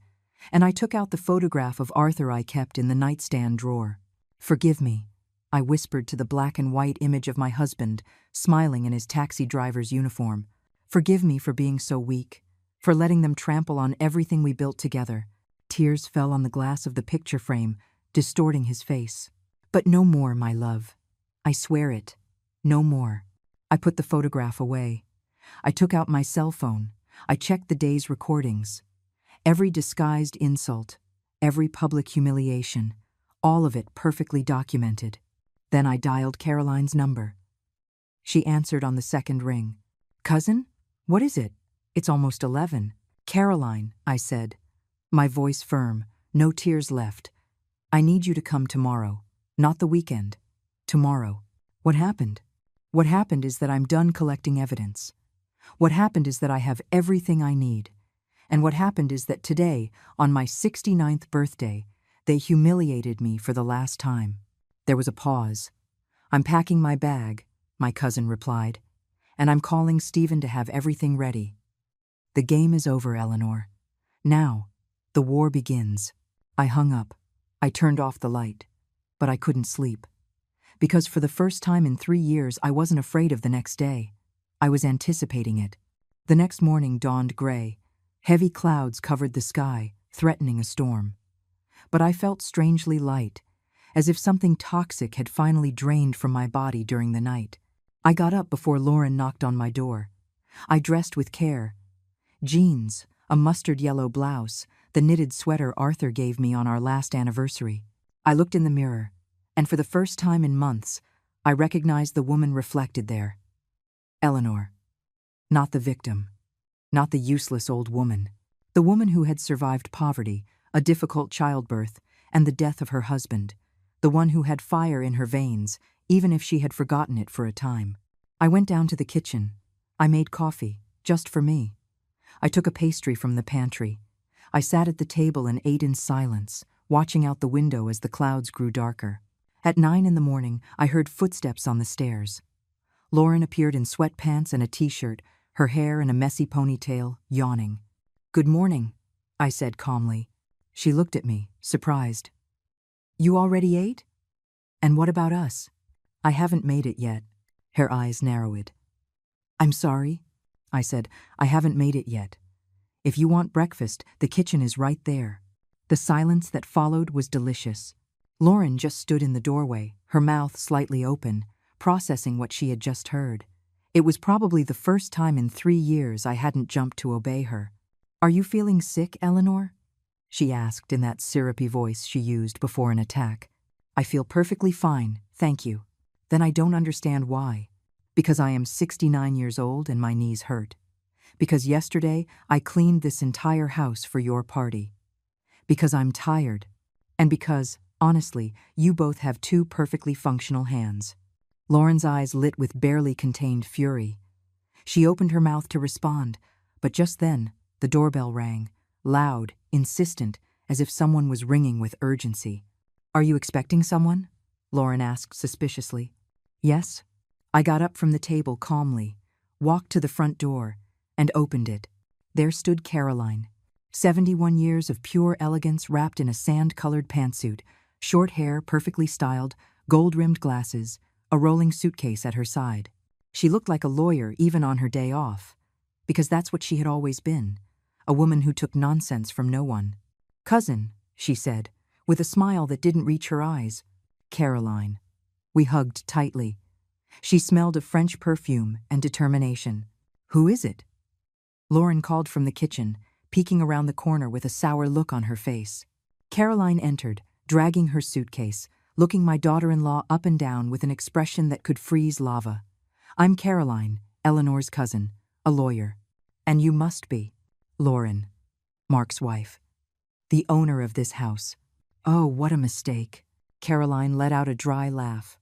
and I took out the photograph of Arthur I kept in the nightstand drawer. Forgive me, I whispered to the black and white image of my husband, smiling in his taxi driver's uniform. Forgive me for being so weak, for letting them trample on everything we built together. Tears fell on the glass of the picture frame, distorting his face. But no more, my love. I swear it. No more. I put the photograph away. I took out my cell phone. I checked the day's recordings. Every disguised insult, every public humiliation, all of it perfectly documented. Then I dialed Caroline's number. She answered on the second ring. Cousin? What is it? It's almost 11. Caroline, I said, my voice firm, no tears left. I need you to come tomorrow, not the weekend. Tomorrow. What happened? What happened is that I'm done collecting evidence. What happened is that I have everything I need. And what happened is that today, on my 69th birthday, they humiliated me for the last time. There was a pause. I'm packing my bag, my cousin replied, and I'm calling Stephen to have everything ready. The game is over, Eleanor. Now, the war begins. I hung up. I turned off the light. But I couldn't sleep. Because for the first time in 3 years, I wasn't afraid of the next day. I was anticipating it. The next morning dawned gray. Heavy clouds covered the sky, threatening a storm. But I felt strangely light, as if something toxic had finally drained from my body during the night. I got up before Lauren knocked on my door. I dressed with care. Jeans, a mustard yellow blouse, the knitted sweater Arthur gave me on our last anniversary. I looked in the mirror, and for the first time in months, I recognized the woman reflected there. Eleanor. Not the victim. Not the useless old woman. The woman who had survived poverty, a difficult childbirth, and the death of her husband. The one who had fire in her veins, even if she had forgotten it for a time. I went down to the kitchen. I made coffee, just for me. I took a pastry from the pantry. I sat at the table and ate in silence, watching out the window as the clouds grew darker. At 9 in the morning, I heard footsteps on the stairs. Lauren appeared in sweatpants and a t-shirt, her hair in a messy ponytail, yawning. Good morning, I said calmly. She looked at me, surprised. You already ate? And what about us? I haven't made it yet. Her eyes narrowed. I'm sorry, I said. I haven't made it yet. If you want breakfast, the kitchen is right there. The silence that followed was delicious. Lauren just stood in the doorway, her mouth slightly open, processing what she had just heard. It was probably the first time in 3 years I hadn't jumped to obey her. Are you feeling sick, Eleanor? She asked in that syrupy voice she used before an attack. I feel perfectly fine, thank you. Then I don't understand why. Because I am 69 years old and my knees hurt. Because yesterday I cleaned this entire house for your party. Because I'm tired. And because, honestly, you both have 2 perfectly functional hands. Lauren's eyes lit with barely contained fury. She opened her mouth to respond, but just then, the doorbell rang, loud, insistent, as if someone was ringing with urgency. Are you expecting someone? Lauren asked suspiciously. Yes. I got up from the table calmly, walked to the front door, and opened it. There stood Caroline, 71 years of pure elegance wrapped in a sand-colored pantsuit, short hair perfectly styled, gold-rimmed glasses, a rolling suitcase at her side. She looked like a lawyer even on her day off, because that's what she had always been, a woman who took nonsense from no one. "Cousin," she said, with a smile that didn't reach her eyes. "Caroline." We hugged tightly. She smelled of French perfume and determination. "Who is it?" Lauren called from the kitchen, peeking around the corner with a sour look on her face. Caroline entered, dragging her suitcase, looking my daughter-in-law up and down with an expression that could freeze lava. "I'm Caroline, Eleanor's cousin, a lawyer. And you must be Lauren, Mark's wife, the owner of this house." "Oh, what a mistake." Caroline let out a dry laugh.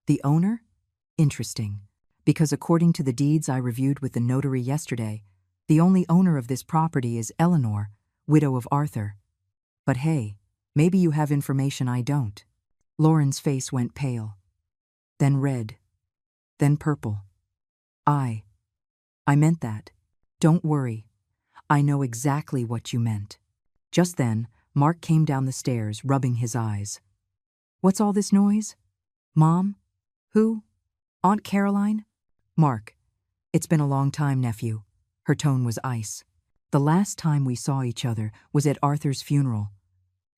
"The owner? Interesting, because according to the deeds I reviewed with the notary yesterday, the only owner of this property is Eleanor, widow of Arthur. But hey, maybe you have information I don't." Lauren's face went pale, then red, then purple. I meant that. Don't worry. I know exactly what you meant." Just then, Mark came down the stairs, rubbing his eyes. "What's all this noise? Mom? Who? Aunt Caroline?" "Mark, it's been a long time, nephew." Her tone was ice. "The last time we saw each other was at Arthur's funeral.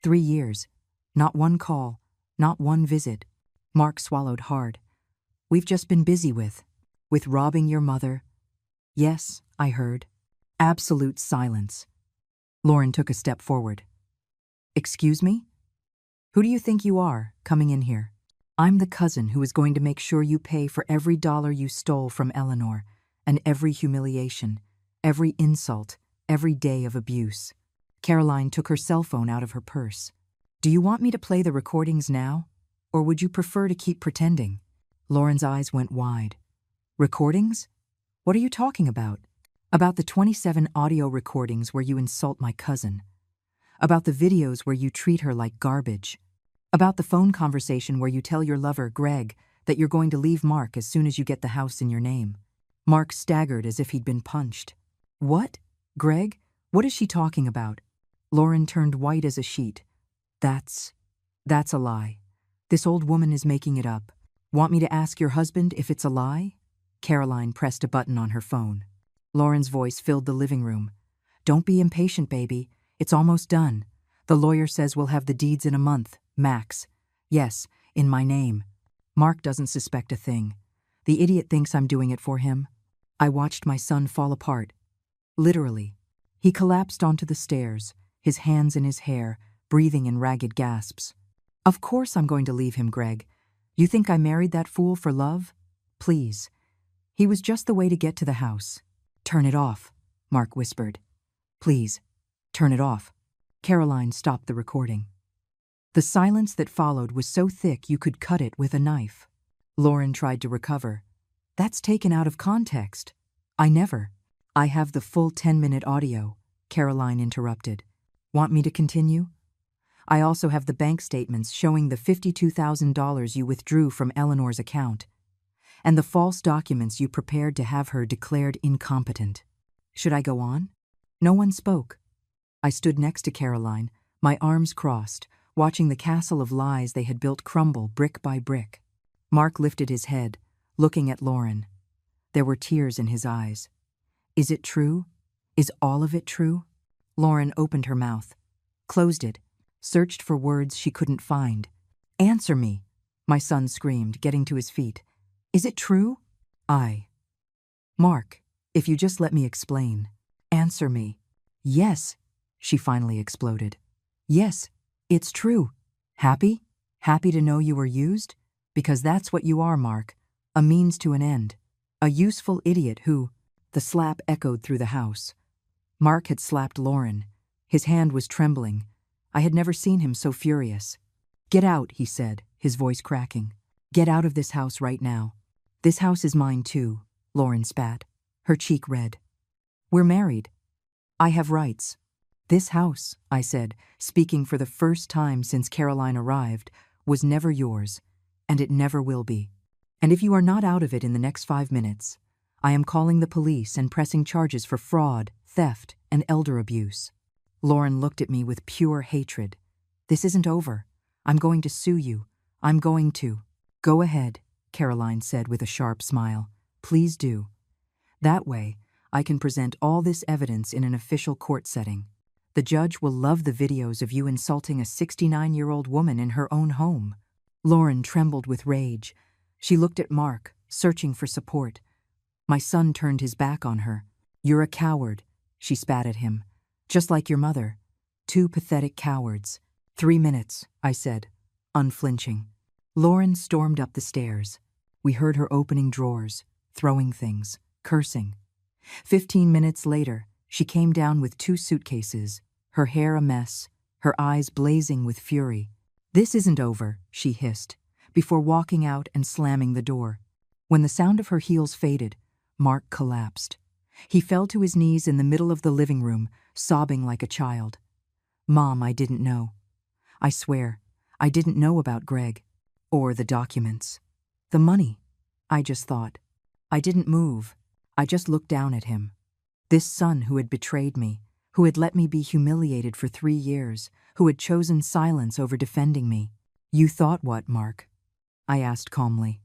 3 years. Not one call, not one visit." Mark swallowed hard. "We've just been busy with robbing your mother." "Yes, I heard." Absolute silence. Lauren took a step forward. "Excuse me? Who do you think you are, coming in here?" "I'm the cousin who is going to make sure you pay for every dollar you stole from Eleanor, and every humiliation, every insult, every day of abuse." Caroline took her cell phone out of her purse. "Do you want me to play the recordings now, or would you prefer to keep pretending?" Lauren's eyes went wide. "Recordings? What are you talking about?" "About the 27 audio recordings where you insult my cousin. About the videos where you treat her like garbage. About the phone conversation where you tell your lover, Greg, that you're going to leave Mark as soon as you get the house in your name." Mark staggered as if he'd been punched. "What? Greg? What is she talking about?" Lauren turned white as a sheet. That's a lie. This old woman is making it up. Want me to ask your husband if it's a lie?" Caroline pressed a button on her phone. Lauren's voice filled the living room. "Don't be impatient, baby. It's almost done. The lawyer says we'll have the deeds in a month, max. Yes, in my name. Mark doesn't suspect a thing. The idiot thinks I'm doing it for him." I watched my son fall apart. Literally. He collapsed onto the stairs, his hands in his hair, breathing in ragged gasps. "Of course I'm going to leave him, Greg. You think I married that fool for love? Please. He was just the way to get to the house." "Turn it off," Mark whispered. "Please, turn it off." Caroline stopped the recording. The silence that followed was so thick you could cut it with a knife. Lauren tried to recover. "That's taken out of context." "I never." "I have the full 10-minute audio," Caroline interrupted. "Want me to continue?" "I also have the bank statements showing the $52,000 you withdrew from Eleanor's account, and the false documents you prepared to have her declared incompetent." Should I go on? No one spoke. I stood next to Caroline, my arms crossed, watching the castle of lies they had built crumble brick by brick. Mark lifted his head, looking at Lauren. There were tears in his eyes. "Is it true? Is all of it true?" Lauren opened her mouth, closed it, searched for words she couldn't find. "Answer me," my son screamed, getting to his feet. "Is it true?" "Mark, if you just let me explain." "Answer me." "Yes," she finally exploded. "Yes, it's true. Happy? Happy to know you were used? Because that's what you are, Mark. A means to an end. A useful idiot who—" The slap echoed through the house. Mark had slapped Lauren. His hand was trembling. I had never seen him so furious. "Get out," he said, his voice cracking. "Get out of this house right now." "This house is mine too," Lauren spat, her cheek red. "We're married. I have rights." "This house," I said, speaking for the first time since Caroline arrived, "was never yours, and it never will be." And if you are not out of it in the next 5 minutes, I am calling the police and pressing charges for fraud, theft, and elder abuse." Lauren looked at me with pure hatred. "This isn't over. I'm going to sue you. I'm going to." "Go ahead," Caroline said with a sharp smile. "Please do. That way, I can present all this evidence in an official court setting. The judge will love the videos of you insulting a 69-year-old woman in her own home." Lauren trembled with rage. She looked at Mark, searching for support. My son turned his back on her. "You're a coward," she spat at him. "Just like your mother. 2 pathetic cowards." 3 minutes, I said, unflinching. Lauren stormed up the stairs. We heard her opening drawers, throwing things, cursing. 15 minutes later, she came down with 2 suitcases, her hair a mess, her eyes blazing with fury. "This isn't over," she hissed, before walking out and slamming the door. When the sound of her heels faded, Mark collapsed. He fell to his knees in the middle of the living room, sobbing like a child. "Mom, I didn't know. I swear, I didn't know about Greg. Or the documents. The money. I just thought. I didn't move. I just looked down at him. This son who had betrayed me, who had let me be humiliated for 3 years, who had chosen silence over defending me." "You thought what, Mark?" I asked calmly.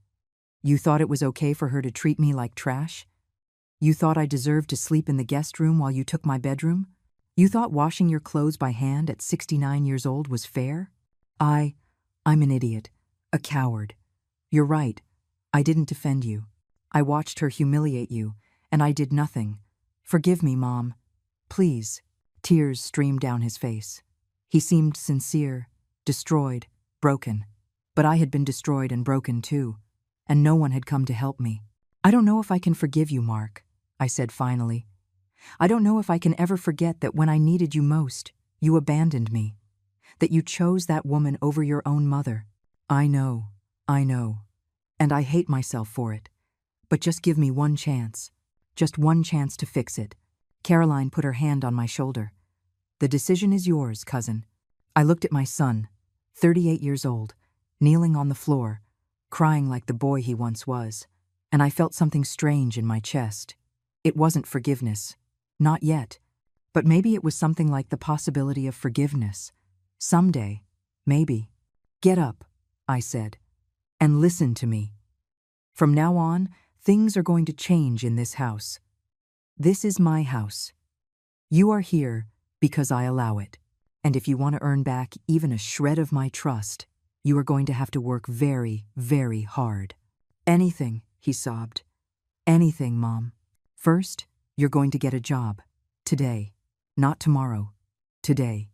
"You thought it was okay for her to treat me like trash? You thought I deserved to sleep in the guest room while you took my bedroom? You thought washing your clothes by hand at 69 years old was fair? I'm an idiot, a coward. You're right, I didn't defend you. I watched her humiliate you, and I did nothing. Forgive me, Mom. Please." Tears streamed down his face. He seemed sincere, destroyed, broken. But I had been destroyed and broken too, and no one had come to help me. "I don't know if I can forgive you, Mark," I said finally. "I don't know if I can ever forget that when I needed you most, you abandoned me. That you chose that woman over your own mother. I know. And I hate myself for it. But just give me one chance. Just one chance to fix it." Caroline put her hand on my shoulder. "The decision is yours, cousin." I looked at my son, 38 years old, kneeling on the floor, crying like the boy he once was, and I felt something strange in my chest. It wasn't forgiveness. Not yet. But maybe it was something like the possibility of forgiveness. Someday, maybe. "Get up," I said, "and listen to me. From now on, things are going to change in this house. This is my house. You are here because I allow it. And if you want to earn back even a shred of my trust, you are going to have to work very, very hard." "Anything," he sobbed. "Anything, Mom. First, you're going to get a job. Today. Not tomorrow. Today.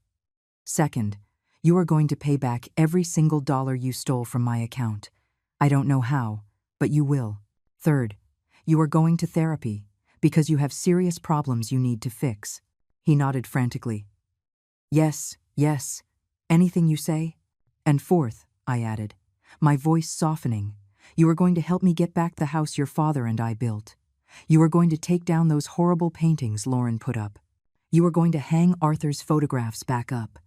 Second, you are going to pay back every single dollar you stole from my account. I don't know how, but you will. Third, you are going to therapy because you have serious problems you need to fix." He nodded frantically. Yes, anything you say." "And fourth," I added, my voice softening, "you are going to help me get back the house your father and I built. You are going to take down those horrible paintings Lauren put up. You are going to hang Arthur's photographs back up.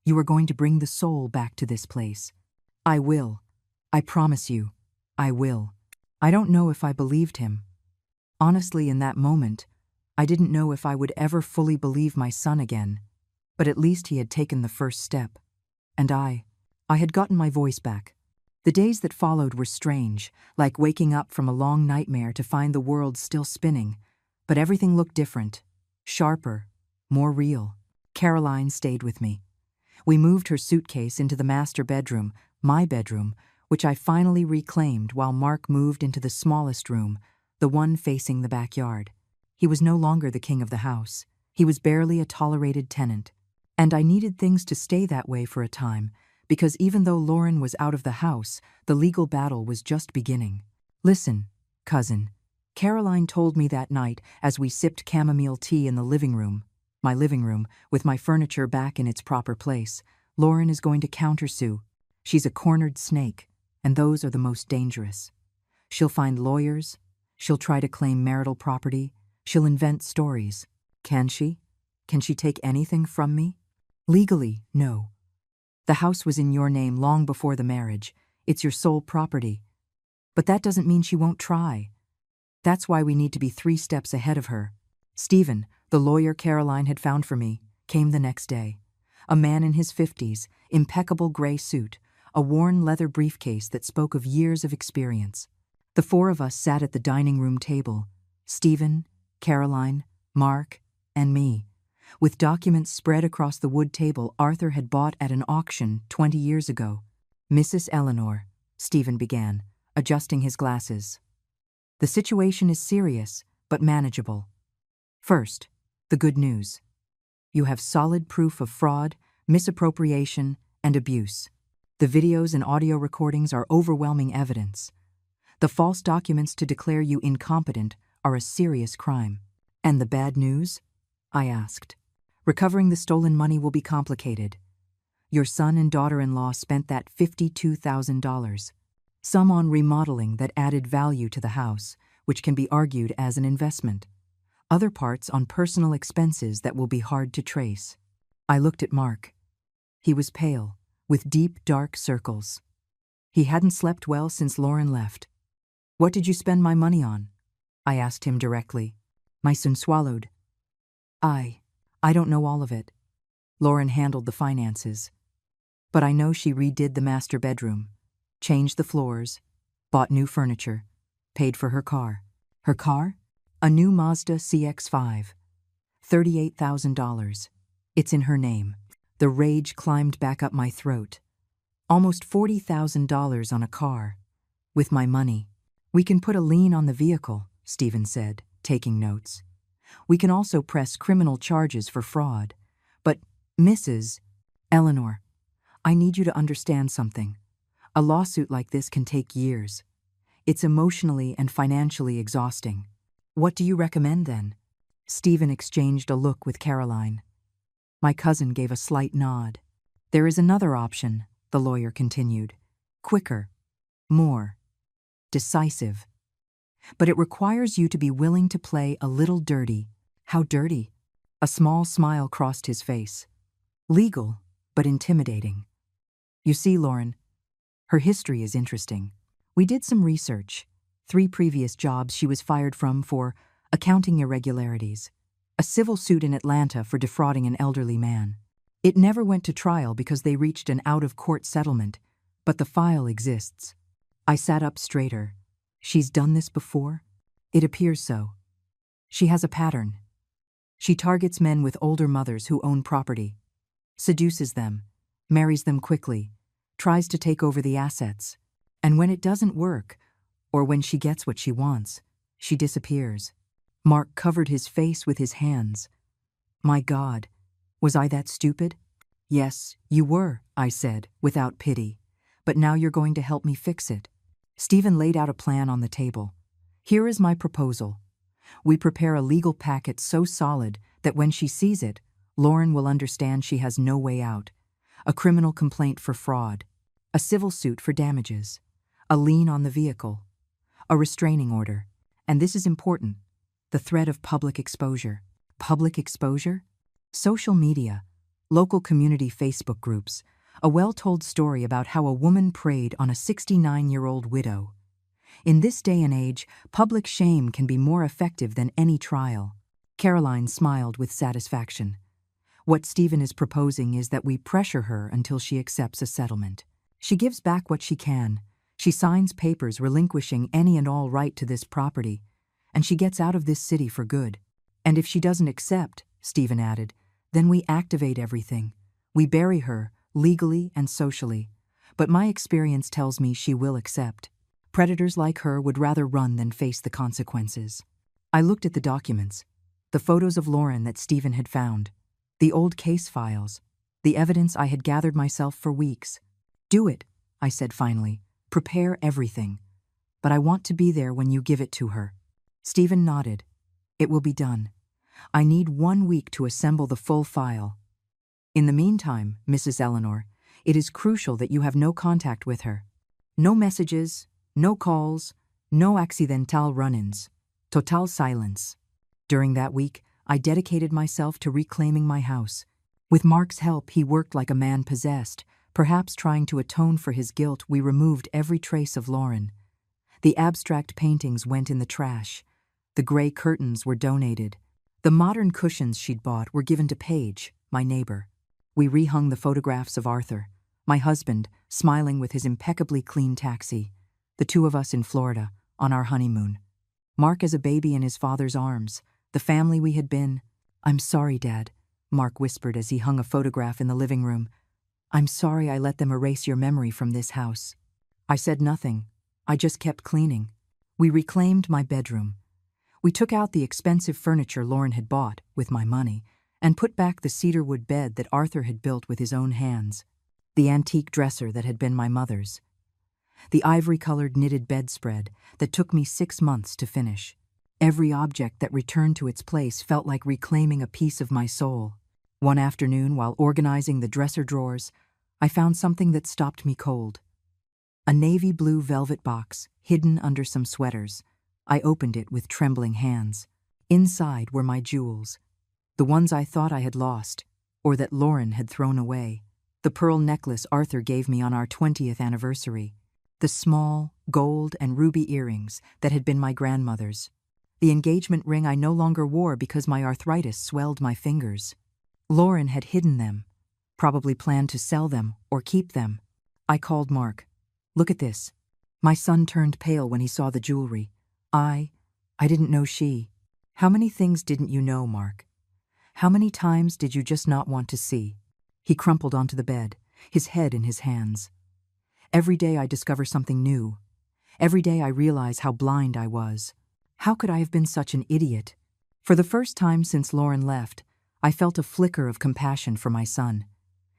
You are going to bring the soul back to this place. I will. I promise you, I will." I don't know if I believed him. Honestly, in that moment, I didn't know if I would ever fully believe my son again, but at least he had taken the first step. And I had gotten my voice back. The days that followed were strange, like waking up from a long nightmare to find the world still spinning, but everything looked different, sharper, more real. Caroline stayed with me. We moved her suitcase into the master bedroom, my bedroom, which I finally reclaimed while Mark moved into the smallest room, the one facing the backyard. He was no longer the king of the house. He was barely a tolerated tenant. And I needed things to stay that way for a time, because even though Lauren was out of the house, the legal battle was just beginning. "Listen, cousin," Caroline told me that night as we sipped chamomile tea in the living room, my living room, with my furniture back in its proper place. "Lauren is going to countersue. She's a cornered snake, and those are the most dangerous. She'll find lawyers. She'll try to claim marital property. She'll invent stories. Can she? Can she take anything from me? Legally, no. The house was in your name long before the marriage. It's your sole property. But that doesn't mean she won't try. That's why we need to be 3 steps ahead of her. Stephen, the lawyer Caroline had found for me, came the next day. A man in his 50s, impeccable gray suit, a worn leather briefcase that spoke of years of experience. The 4 of us sat at the dining room table, Stephen, Caroline, Mark, and me. With documents spread across the wood table Arthur had bought at an auction 20 years ago. Mrs. Eleanor, Stephen began, adjusting his glasses. The situation is serious, but manageable. First, the good news. You have solid proof of fraud, misappropriation, and abuse. The videos and audio recordings are overwhelming evidence. The false documents to declare you incompetent are a serious crime. And the bad news? I asked. Recovering the stolen money will be complicated. Your son and daughter-in-law spent that $52,000. Some on remodeling that added value to the house, which can be argued as an investment. Other parts on personal expenses that will be hard to trace. I looked at Mark. He was pale, with deep, dark circles. He hadn't slept well since Lauren left. What did you spend my money on? I asked him directly. My son swallowed. I don't know all of it. Lauren handled the finances. But I know she redid the master bedroom, changed the floors, bought new furniture, paid for her car. Her car? A new Mazda CX-5. $38,000. It's in her name. The rage climbed back up my throat. Almost $40,000 on a car. With my money. We can put a lien on the vehicle, Stephen said, taking notes. We can also press criminal charges for fraud. But, Mrs. Eleanor, I need you to understand something. A lawsuit like this can take years. It's emotionally and financially exhausting. What do you recommend then? Stephen exchanged a look with Caroline. My cousin gave a slight nod. There is another option, the lawyer continued. Quicker. More. Decisive. But it requires you to be willing to play a little dirty. How dirty? A small smile crossed his face. Legal, but intimidating. You see, Lauren, her history is interesting. We did some research. 3 previous jobs she was fired from for accounting irregularities. A civil suit in Atlanta for defrauding an elderly man. It never went to trial because they reached an out-of-court settlement, but the file exists. I sat up straighter. She's done this before? It appears so. She has a pattern. She targets men with older mothers who own property, seduces them, marries them quickly, tries to take over the assets, and when it doesn't work, or when she gets what she wants, she disappears. Mark covered his face with his hands. My God, was I that stupid? Yes, you were, I said, without pity. But now you're going to help me fix it. Stephen laid out a plan on the table. Here is my proposal. We prepare a legal packet so solid that when she sees it, Lauren will understand she has no way out. A criminal complaint for fraud, a civil suit for damages, a lien on the vehicle, a restraining order, and this is important, the threat of public exposure. Public exposure? Social media, local community Facebook groups, a well-told story about how a woman preyed on a 69-year-old widow. In this day and age, public shame can be more effective than any trial. Caroline smiled with satisfaction. What Stephen is proposing is that we pressure her until she accepts a settlement. She gives back what she can. She signs papers relinquishing any and all right to this property, and she gets out of this city for good. And if she doesn't accept, Stephen added, then we activate everything. We bury her, legally and socially. But my experience tells me she will accept. Predators like her would rather run than face the consequences. I looked at the documents, the photos of Lauren that Stephen had found, the old case files, the evidence I had gathered myself for weeks. Do it, I said finally. Prepare everything. But I want to be there when you give it to her. Stephen nodded. It will be done. I need 1 week to assemble the full file. In the meantime, Mrs. Eleanor, it is crucial that you have no contact with her. No messages, no calls, no accidental run-ins. Total silence. During that week, I dedicated myself to reclaiming my house. With Mark's help, he worked like a man possessed. Perhaps trying to atone for his guilt, we removed every trace of Lauren. The abstract paintings went in the trash. The gray curtains were donated. The modern cushions she'd bought were given to Paige, my neighbor. We rehung the photographs of Arthur, my husband, smiling with his impeccably clean taxi, the two of us in Florida, on our honeymoon. Mark as a baby in his father's arms, the family we had been. "I'm sorry, Dad," Mark whispered as he hung a photograph in the living room. "I'm sorry I let them erase your memory from this house." I said nothing. I just kept cleaning. We reclaimed my bedroom. We took out the expensive furniture Lauren had bought, with my money, and put back the cedarwood bed that Arthur had built with his own hands, the antique dresser that had been my mother's, the ivory-colored knitted bedspread that took me 6 months to finish. Every object that returned to its place felt like reclaiming a piece of my soul. One afternoon, while organizing the dresser drawers, I found something that stopped me cold. A navy blue velvet box, hidden under some sweaters. I opened it with trembling hands. Inside were my jewels, the ones I thought I had lost, or that Lauren had thrown away. The pearl necklace Arthur gave me on our 20th anniversary. The small, gold and ruby earrings that had been my grandmother's. The engagement ring I no longer wore because my arthritis swelled my fingers. Lauren had hidden them, probably planned to sell them or keep them. I called Mark. "Look at this." My son turned pale when he saw the jewelry. I didn't know she. "How many things didn't you know, Mark? How many times did you just not want to see?" He crumpled onto the bed, his head in his hands. "Every day I discover something new. Every day I realize how blind I was. How could I have been such an idiot?" For the first time since Lauren left, I felt a flicker of compassion for my son.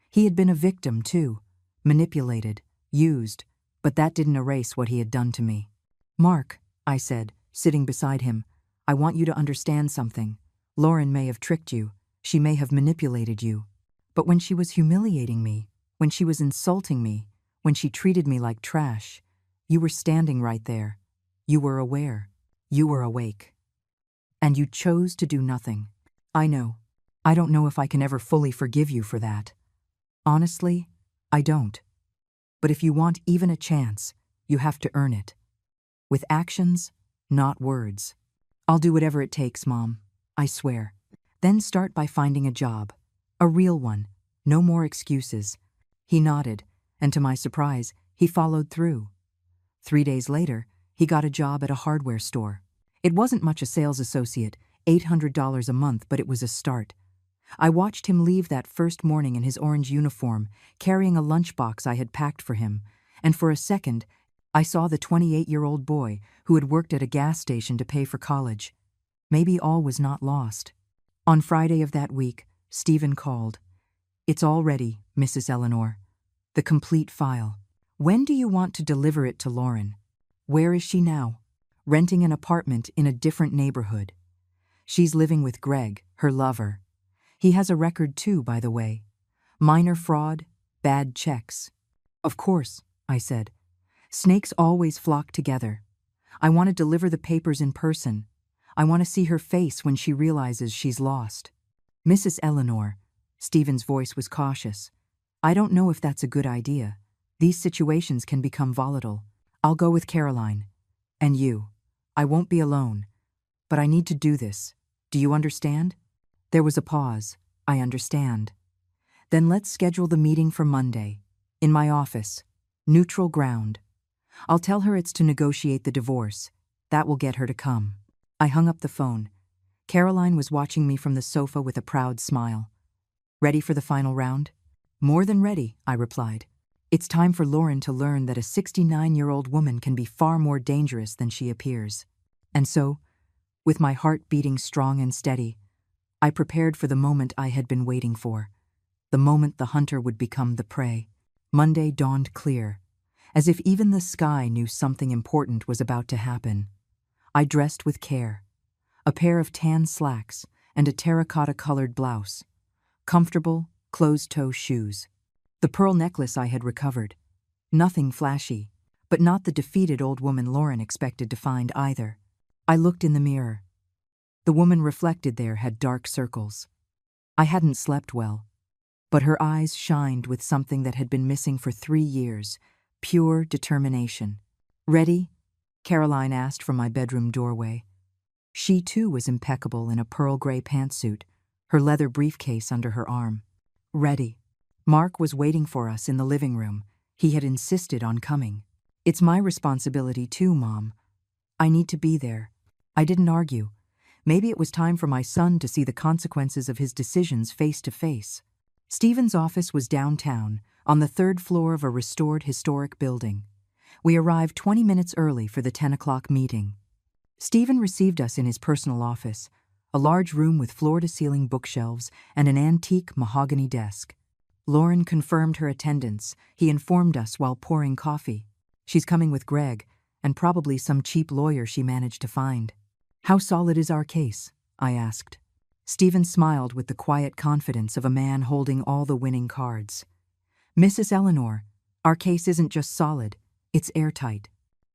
He had been a victim, too, manipulated, used, but that didn't erase what he had done to me. "Mark," I said, sitting beside him, "I want you to understand something. Lauren may have tricked you. She may have manipulated you. But when she was humiliating me, when she was insulting me, when she treated me like trash, you were standing right there. You were aware. You were awake. And you chose to do nothing. I know. I don't know if I can ever fully forgive you for that. Honestly, I don't. But if you want even a chance, you have to earn it. With actions, not words. I'll do whatever it takes, Mom. I swear. Then start by finding a job. A real one. No more excuses." He nodded, and to my surprise, he followed through. 3 days later, he got a job at a hardware store. It wasn't much a sales associate, $800 a month, but it was a start. I watched him leave that first morning in his orange uniform, carrying a lunchbox I had packed for him, and for a second, I saw the 28-year-old boy who had worked at a gas station to pay for college. Maybe all was not lost. On Friday of that week, Stephen called. "It's all ready, Mrs. Eleanor. The complete file. When do you want to deliver it to Lauren? Where is she now?" "Renting an apartment in a different neighborhood. She's living with Greg, her lover. He has a record too, by the way. Minor fraud, bad checks." "Of course," I said. "Snakes always flock together. I want to deliver the papers in person. I want to see her face when she realizes she's lost." "Mrs. Eleanor," Stephen's voice was cautious. "I don't know if that's a good idea. These situations can become volatile. I'll go with Caroline. And you. I won't be alone. But I need to do this. Do you understand?" There was a pause. "I understand." "Then let's schedule the meeting for Monday. In my office. Neutral ground. I'll tell her it's to negotiate the divorce. That will get her to come." I hung up the phone. Caroline was watching me from the sofa with a proud smile. "Ready for the final round?" "More than ready," I replied. "It's time for Lauren to learn that a 69-year-old woman can be far more dangerous than she appears." And so, with my heart beating strong and steady, I prepared for the moment I had been waiting for, the moment the hunter would become the prey. Monday dawned clear, as if even the sky knew something important was about to happen. I dressed with care. A pair of tan slacks and a terracotta-colored blouse. Comfortable, closed-toe shoes. The pearl necklace I had recovered. Nothing flashy, but not the defeated old woman Lauren expected to find either. I looked in the mirror. The woman reflected there had dark circles. I hadn't slept well, but her eyes shined with something that had been missing for 3 years, pure determination. "Ready?" Caroline asked from my bedroom doorway. She too was impeccable in a pearl gray pantsuit, her leather briefcase under her arm. Ready. Mark was waiting for us in the living room. He had insisted on coming. It's my responsibility too, Mom. I need to be there. I didn't argue. Maybe it was time for my son to see the consequences of his decisions face to face. Stephen's office was downtown, on the third floor of a restored historic building. We arrived 20 minutes early for the 10 o'clock meeting. Stephen received us in his personal office, a large room with floor-to-ceiling bookshelves and an antique mahogany desk. Lauren confirmed her attendance. He informed us while pouring coffee. She's coming with Greg, and probably some cheap lawyer she managed to find. How solid is our case? I asked. Stephen smiled with the quiet confidence of a man holding all the winning cards. Mrs. Eleanor, our case isn't just solid, it's airtight.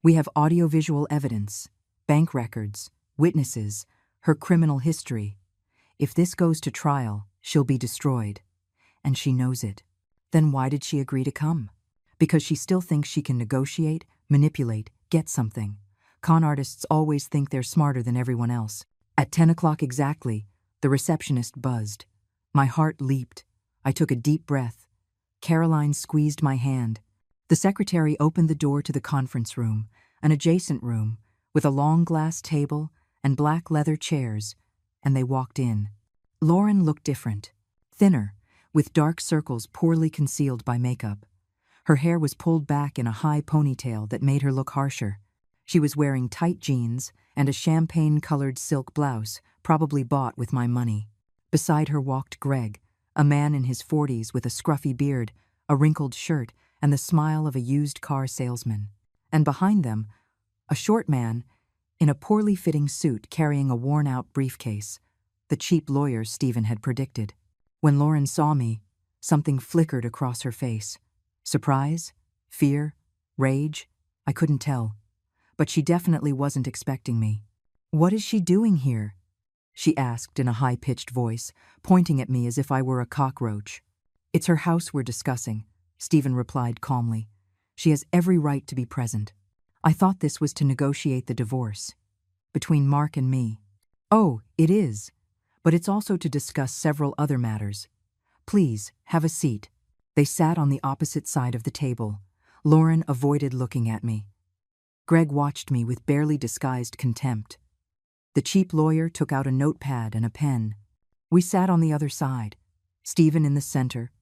We have audiovisual evidence, bank records, witnesses, her criminal history. If this goes to trial, she'll be destroyed. And she knows it. Then why did she agree to come? Because she still thinks she can negotiate, manipulate, get something. Con artists always think they're smarter than everyone else. At 10 o'clock exactly, the receptionist buzzed. My heart leaped. I took a deep breath. Caroline squeezed my hand. The secretary opened the door to the conference room, an adjacent room, with a long glass table and black leather chairs, and they walked in. Lauren looked different, thinner, with dark circles poorly concealed by makeup. Her hair was pulled back in a high ponytail that made her look harsher. She was wearing tight jeans and a champagne-colored silk blouse, probably bought with my money. Beside her walked Greg, a man in his 40s with a scruffy beard, a wrinkled shirt, and the smile of a used car salesman. And behind them, a short man in a poorly fitting suit carrying a worn-out briefcase, the cheap lawyer Stephen had predicted. When Lauren saw me, something flickered across her face. Surprise? Fear? Rage? I couldn't tell. But she definitely wasn't expecting me. What is she doing here? She asked in a high-pitched voice, pointing at me as if I were a cockroach. It's her house we're discussing, Stephen replied calmly. She has every right to be present. I thought this was to negotiate the divorce between Mark and me. Oh, it is. But it's also to discuss several other matters. Please, have a seat. They sat on the opposite side of the table. Lauren avoided looking at me. Greg watched me with barely disguised contempt. The cheap lawyer took out a notepad and a pen. We sat on the other side, Stephen in the center,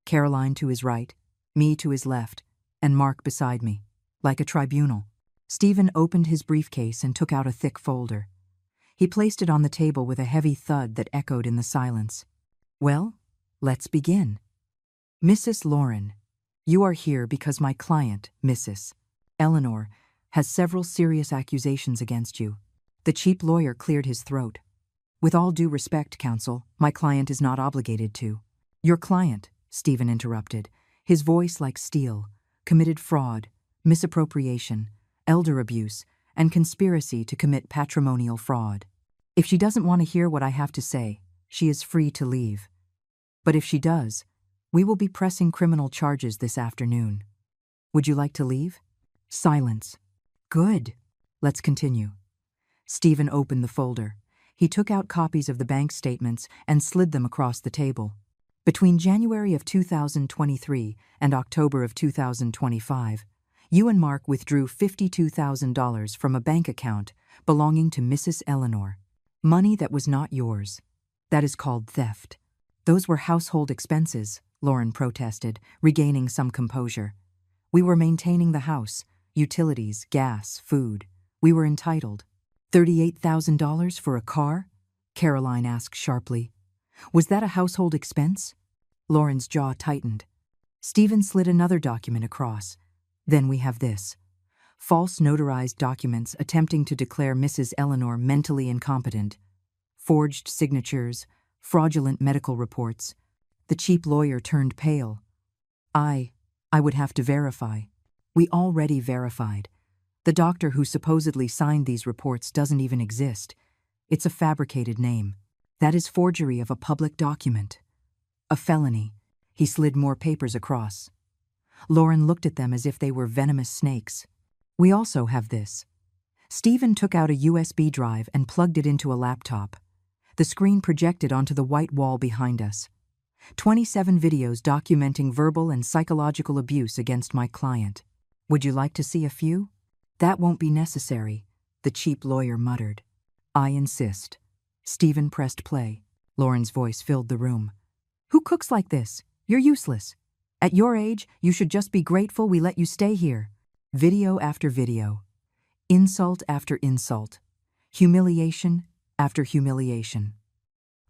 Caroline to his right, me to his left, and Mark beside me, like a tribunal. Stephen opened his briefcase and took out a thick folder. He placed it on the table with a heavy thud that echoed in the silence. Well, let's begin. Mrs. Lauren, you are here because my client, Mrs. Eleanor, has several serious accusations against you. The cheap lawyer cleared his throat. With all due respect, counsel, my client is not obligated to. Your client, Stephen interrupted, his voice like steel, committed fraud, misappropriation, elder abuse, and conspiracy to commit patrimonial fraud. If she doesn't want to hear what I have to say, she is free to leave. But if she does, we will be pressing criminal charges this afternoon. Would you like to leave? Silence. Good. Let's continue. Stephen opened the folder. He took out copies of the bank statements and slid them across the table. Between January of 2023 and October of 2025, you and Mark withdrew $52,000 from a bank account belonging to Mrs. Eleanor. Money that was not yours. That is called theft. Those were household expenses, Lauren protested, regaining some composure. We were maintaining the house, utilities, gas, food. We were entitled. $38,000 for a car? Caroline asked sharply. Was that a household expense? Lauren's jaw tightened. Stephen slid another document across. Then we have this. False notarized documents attempting to declare Mrs. Eleanor mentally incompetent. Forged signatures, fraudulent medical reports. The cheap lawyer turned pale. I would have to verify. We already verified. The doctor who supposedly signed these reports doesn't even exist. It's a fabricated name. That is forgery of a public document. A felony. He slid more papers across. Lauren looked at them as if they were venomous snakes. We also have this. Stephen took out a USB drive and plugged it into a laptop. The screen projected onto the white wall behind us. 27 videos documenting verbal and psychological abuse against my client. Would you like to see a few? That won't be necessary, the cheap lawyer muttered. I insist. Stephen pressed play. Lauren's voice filled the room. Who cooks like this? You're useless. At your age, you should just be grateful we let you stay here. Video after video. Insult after insult. Humiliation after humiliation.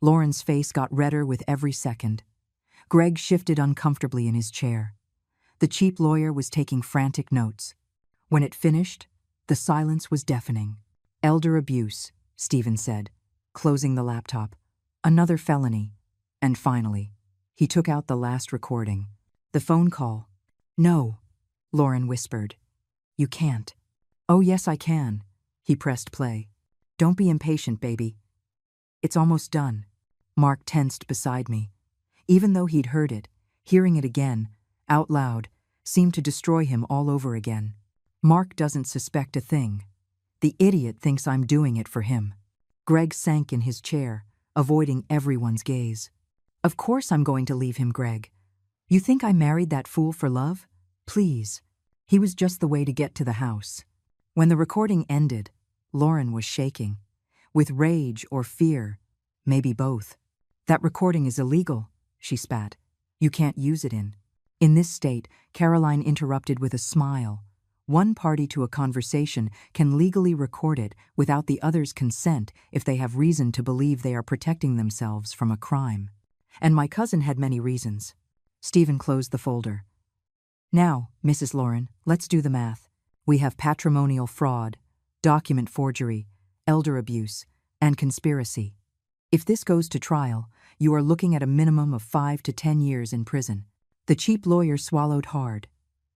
Lauren's face got redder with every second. Greg shifted uncomfortably in his chair. The cheap lawyer was taking frantic notes. When it finished, the silence was deafening. Elder abuse, Stephen said, closing the laptop. Another felony. And finally, he took out the last recording. The phone call. No, Lauren whispered. You can't. Oh yes, I can. He pressed play. Don't be impatient, baby. It's almost done. Mark tensed beside me. Even though he'd heard it, hearing it again, out loud, seemed to destroy him all over again. Mark doesn't suspect a thing. The idiot thinks I'm doing it for him. Greg sank in his chair, avoiding everyone's gaze. Of course I'm going to leave him, Greg. You think I married that fool for love? Please. He was just the way to get to the house. When the recording ended, Lauren was shaking. With rage or fear, maybe both. That recording is illegal, she spat. You can't use it in. In this state, Caroline interrupted with a smile. One party to a conversation can legally record it without the other's consent if they have reason to believe they are protecting themselves from a crime. And my cousin had many reasons. Stephen closed the folder. Now, Mrs. Lauren, let's do the math. We have patrimonial fraud, document forgery, elder abuse, and conspiracy. If this goes to trial, you are looking at a minimum of 5 to 10 years in prison. The cheap lawyer swallowed hard.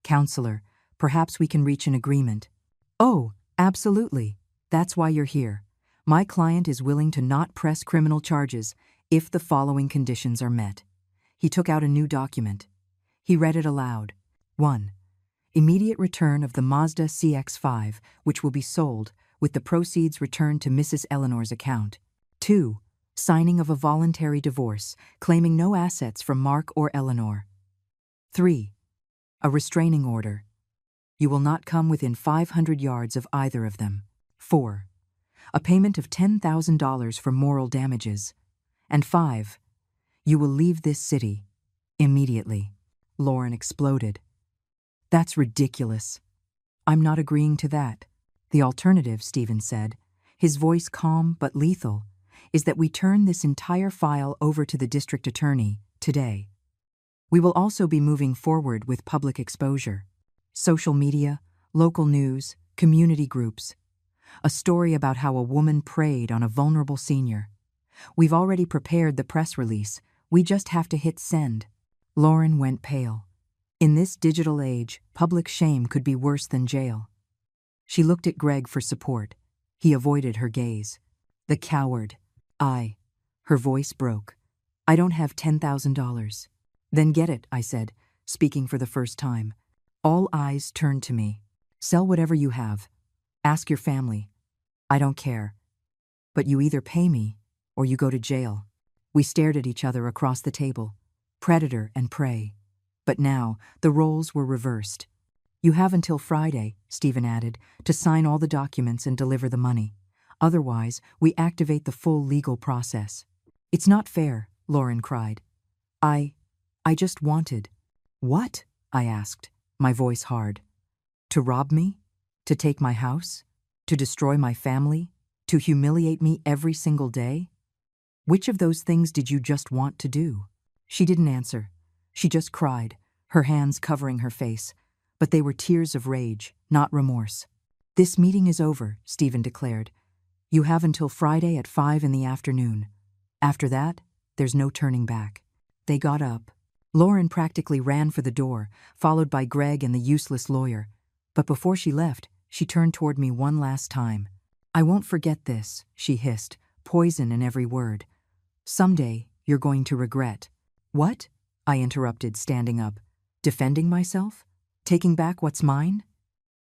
Counselor, perhaps we can reach an agreement. Oh, absolutely. That's why you're here. My client is willing to not press criminal charges if the following conditions are met. He took out a new document. He read it aloud. 1. Immediate return of the Mazda CX-5, which will be sold, with the proceeds returned to Mrs. Eleanor's account. 2. Signing of a voluntary divorce, claiming no assets from Mark or Eleanor. 3. A restraining order. You will not come within 500 yards of either of them. 4. A payment of $10,000 for moral damages. And 5. You will leave this city immediately. Lauren exploded. That's ridiculous. I'm not agreeing to that. The alternative, Stephen said, his voice calm but lethal, is that we turn this entire file over to the district attorney today. We will also be moving forward with public exposure. Social media, local news, community groups. A story about how a woman preyed on a vulnerable senior. We've already prepared the press release. We just have to hit send. Lauren went pale. In this digital age, public shame could be worse than jail. She looked at Greg for support. He avoided her gaze. The coward. Her voice broke. I don't have $10,000. Then get it, I said, speaking for the first time. All eyes turned to me. Sell whatever you have. Ask your family. I don't care. But you either pay me or you go to jail. We stared at each other across the table. Predator and prey. But now, the roles were reversed. You have until Friday, Stephen added, to sign all the documents and deliver the money. Otherwise, we activate the full legal process. It's not fair, Lauren cried. I just wanted. What? I asked, my voice hard. To rob me? To take my house? To destroy my family? To humiliate me every single day? Which of those things did you just want to do? She didn't answer. She just cried, her hands covering her face, but they were tears of rage, not remorse. This meeting is over, Stephen declared. You have until Friday at 5 in the afternoon. After that, there's no turning back. They got up. Lauren practically ran for the door, followed by Greg and the useless lawyer. But before she left, she turned toward me one last time. I won't forget this, she hissed, poison in every word. Someday, you're going to regret. What? I interrupted, standing up. Defending myself? Taking back what's mine?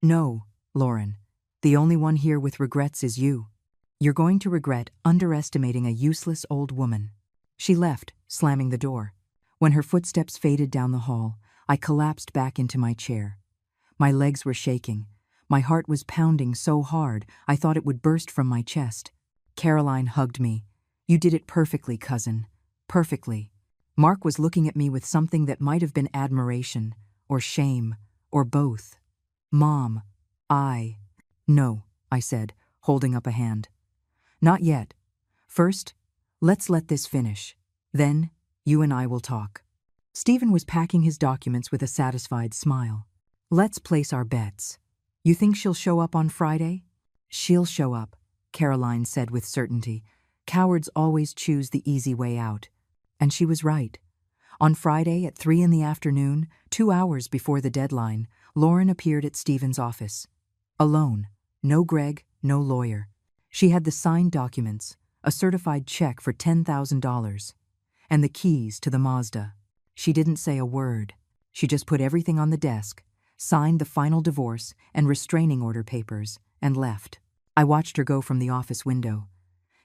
No, Lauren. The only one here with regrets is you. You're going to regret underestimating a useless old woman." She left, slamming the door. When her footsteps faded down the hall, I collapsed back into my chair. My legs were shaking. My heart was pounding so hard I thought it would burst from my chest. Caroline hugged me. "You did it perfectly, cousin. Perfectly." Mark was looking at me with something that might have been admiration, or shame, or both. "Mom, No," I said, holding up a hand. "Not yet. First, let's let this finish. Then, you and I will talk." Stephen was packing his documents with a satisfied smile. "Let's place our bets. You think she'll show up on Friday?" "She'll show up," Caroline said with certainty. "Cowards always choose the easy way out." And she was right. On Friday at 3 in the afternoon, 2 hours before the deadline, Lauren appeared at Stephen's office. Alone. No Greg, no lawyer. She had the signed documents, a certified check for $10,000, and the keys to the Mazda. She didn't say a word. She just put everything on the desk, signed the final divorce and restraining order papers, and left. I watched her go from the office window.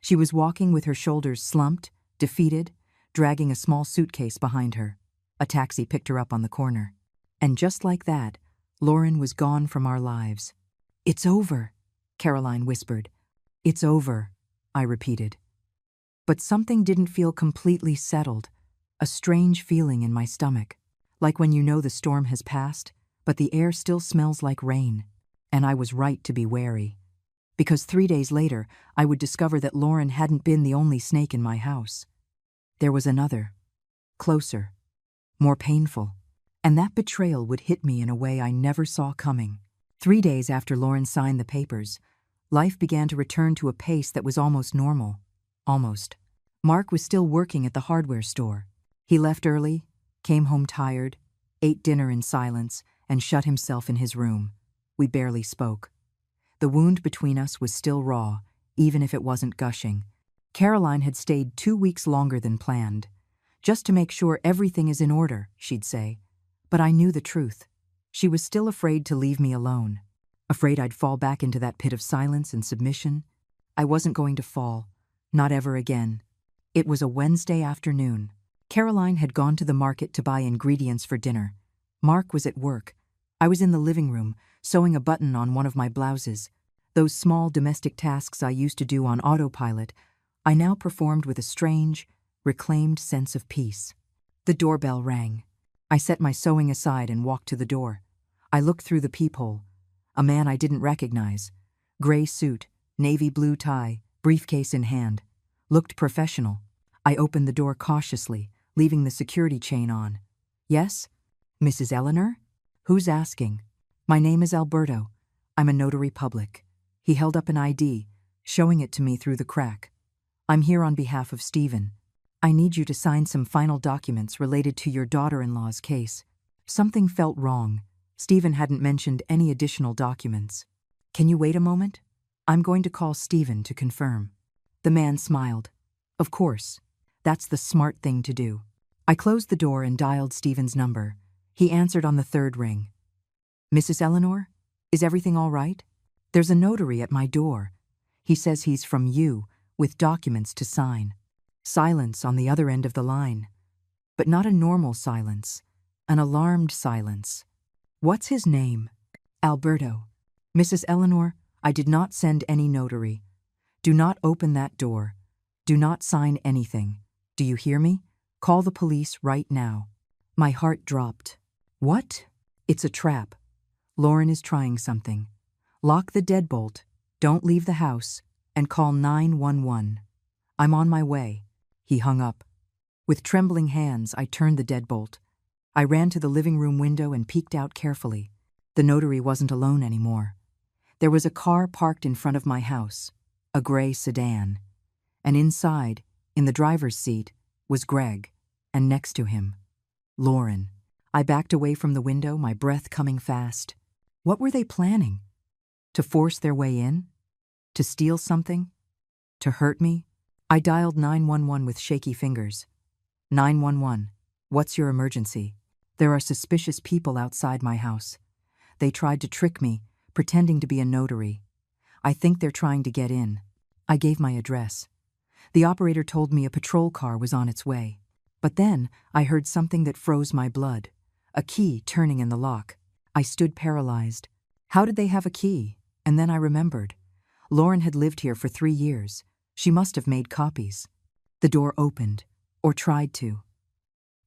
She was walking with her shoulders slumped, defeated, dragging a small suitcase behind her. A taxi picked her up on the corner. And just like that, Lauren was gone from our lives. "It's over," Caroline whispered. "It's over," I repeated. But something didn't feel completely settled, a strange feeling in my stomach, like when you know the storm has passed, but the air still smells like rain. And I was right to be wary. Because 3 days later, I would discover that Lauren hadn't been the only snake in my house. There was another, closer, more painful, and that betrayal would hit me in a way I never saw coming. 3 days after Lauren signed the papers, life began to return to a pace that was almost normal. Almost. Mark was still working at the hardware store. He left early, came home tired, ate dinner in silence, and shut himself in his room. We barely spoke. The wound between us was still raw, even if it wasn't gushing. Caroline had stayed 2 weeks longer than planned. "Just to make sure everything is in order," she'd say. But I knew the truth. She was still afraid to leave me alone. Afraid I'd fall back into that pit of silence and submission. I wasn't going to fall. Not ever again. It was a Wednesday afternoon. Caroline had gone to the market to buy ingredients for dinner. Mark was at work. I was in the living room, sewing a button on one of my blouses. Those small domestic tasks I used to do on autopilot, I now performed with a strange, reclaimed sense of peace. The doorbell rang. I set my sewing aside and walked to the door. I looked through the peephole. A man I didn't recognize. Gray suit, navy blue tie, briefcase in hand. Looked professional. I opened the door cautiously, leaving the security chain on. "Yes? Mrs. Eleanor? Who's asking?" "My name is Alberto. I'm a notary public." He held up an ID, showing it to me through the crack. "I'm here on behalf of Stephen. I need you to sign some final documents related to your daughter-in-law's case." Something felt wrong. Stephen hadn't mentioned any additional documents. "Can you wait a moment? I'm going to call Stephen to confirm." The man smiled. "Of course. That's the smart thing to do." I closed the door and dialed Stephen's number. He answered on the 3rd ring. "Mrs. Eleanor? Is everything all right? There's a notary at my door. He says he's from you, with documents to sign." Silence on the other end of the line. But not a normal silence. An alarmed silence. "What's his name?" "Alberto." "Mrs. Eleanor, I did not send any notary. Do not open that door. Do not sign anything. Do you hear me? Call the police right now." My heart dropped. "What?" "It's a trap. Lauren is trying something. Lock the deadbolt, don't leave the house, and call 911. I'm on my way." He hung up. With trembling hands, I turned the deadbolt. I ran to the living room window and peeked out carefully. The notary wasn't alone anymore. There was a car parked in front of my house, a gray sedan. And inside, in the driver's seat, was Greg, and next to him, Lauren. I backed away from the window, my breath coming fast. What were they planning? To force their way in? To steal something? To hurt me? I dialed 911 with shaky fingers. 911, what's your emergency? There are suspicious people outside my house. They tried to trick me, pretending to be a notary. I think they're trying to get in. I gave my address. The operator told me a patrol car was on its way. But then I heard something that froze my blood. A key turning in the lock. I stood paralyzed. How did they have a key? And then I remembered. Lauren had lived here for 3 years. She must have made copies. The door opened, or tried to.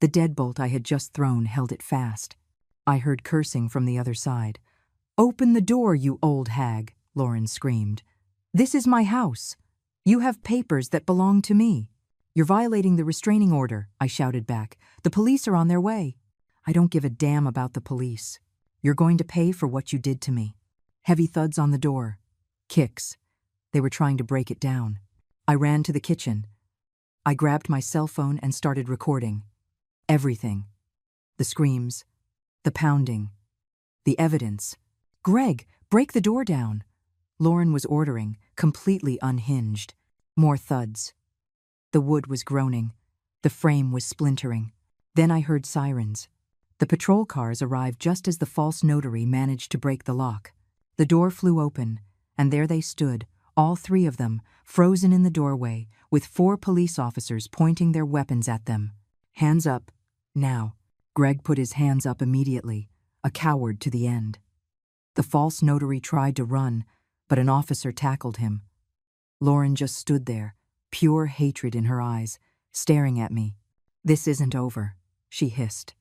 The deadbolt I had just thrown held it fast. I heard cursing from the other side. "Open the door, you old hag," Lauren screamed. "This is my house. You have papers that belong to me." "You're violating the restraining order," I shouted back. "The police are on their way." "I don't give a damn about the police. You're going to pay for what you did to me." Heavy thuds on the door. Kicks. They were trying to break it down. I ran to the kitchen. I grabbed my cell phone and started recording. Everything. The screams. The pounding. The evidence. "Greg, break the door down." Lauren was ordering, completely unhinged. More thuds. The wood was groaning. The frame was splintering. Then I heard sirens. The patrol cars arrived just as the false notary managed to break the lock. The door flew open, and there they stood, all 3 of them, frozen in the doorway, with 4 police officers pointing their weapons at them. "Hands up, now." Greg put his hands up immediately, a coward to the end. The false notary tried to run, but an officer tackled him. Lauren just stood there, pure hatred in her eyes, staring at me. "This isn't over," she hissed.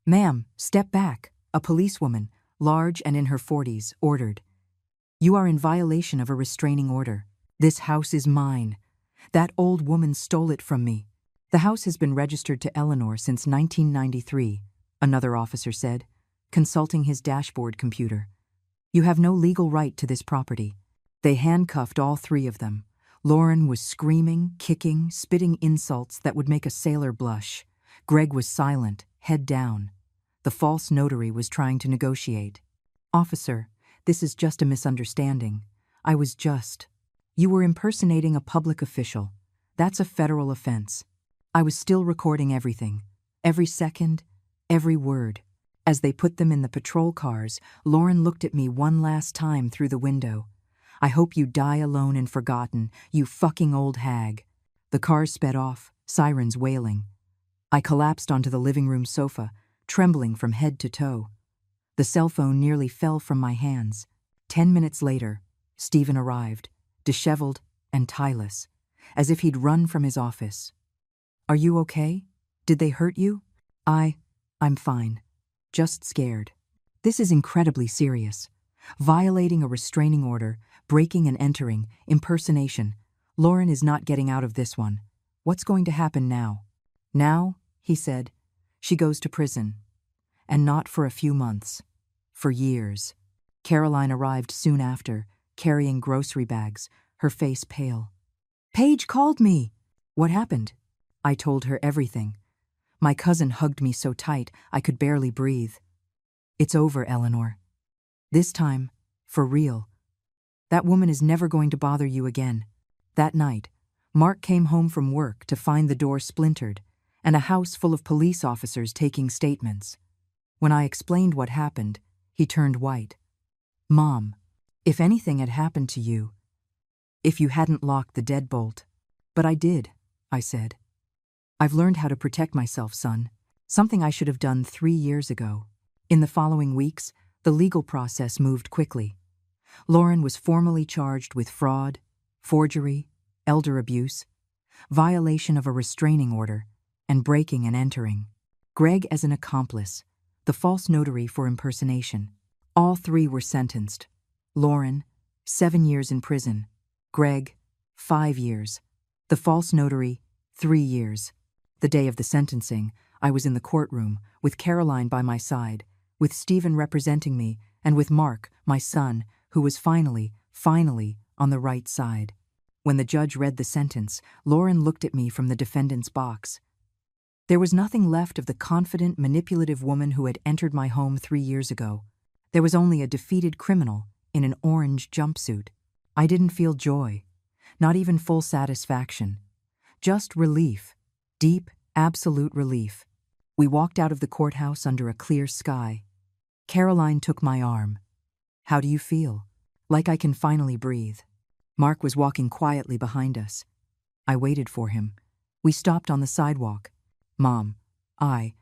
"Ma'am, step back," a policewoman, large and in her 40s, ordered. "You are in violation of a restraining order. This house is mine. That old woman stole it from me." "The house has been registered to Eleanor since 1993, another officer said, consulting his dashboard computer. "You have no legal right to this property." They handcuffed all 3 of them. Lauren was screaming, kicking, spitting insults that would make a sailor blush. Greg was silent, head down. The false notary was trying to negotiate. "Officer, this is just a misunderstanding. I was just. You were impersonating a public official. That's a federal offense." I was still recording everything. Every second, every word. As they put them in the patrol cars, Lauren looked at me one last time through the window. "I hope you die alone and forgotten, you fucking old hag." The cars sped off, sirens wailing. I collapsed onto the living room sofa, trembling from head to toe. The cell phone nearly fell from my hands. 10 minutes later, Stephen arrived, disheveled and tieless, as if he'd run from his office. "Are you okay? Did they hurt you?" I'm fine. Just scared. This is incredibly serious. Violating a restraining order, breaking and entering, impersonation. Lauren is not getting out of this one. What's going to happen now? "Now," he said, "she goes to prison. And not for a few months. For years." Caroline arrived soon after, carrying grocery bags, her face pale. "Paige called me." "What happened?" I told her everything. My cousin hugged me so tight I could barely breathe. "It's over, Eleanor. This time, for real. That woman is never going to bother you again." That night, Mark came home from work to find the door splintered and a house full of police officers taking statements. When I explained what happened, he turned white. "Mom, if anything had happened to you, if you hadn't locked the deadbolt." "But I did," I said. "I've learned how to protect myself, son. Something I should have done 3 years ago." In the following weeks, the legal process moved quickly. Lauren was formally charged with fraud, forgery, elder abuse, violation of a restraining order, and breaking and entering. Greg as an accomplice, the false notary for impersonation. All 3 were sentenced. Lauren, 7 years in prison. Greg, 5 years. The false notary, 3 years. The day of the sentencing, I was in the courtroom, with Caroline by my side, with Stephen representing me, and with Mark, my son, who was finally, on the right side. When the judge read the sentence, Lauren looked at me from the defendant's box. There was nothing left of the confident, manipulative woman who had entered my home 3 years ago. There was only a defeated criminal in an orange jumpsuit. I didn't feel joy, not even full satisfaction. Just relief, deep, absolute relief. We walked out of the courthouse under a clear sky. Caroline took my arm. "How do you feel?" "Like I can finally breathe." Mark was walking quietly behind us. I waited for him. We stopped on the sidewalk. Mom, I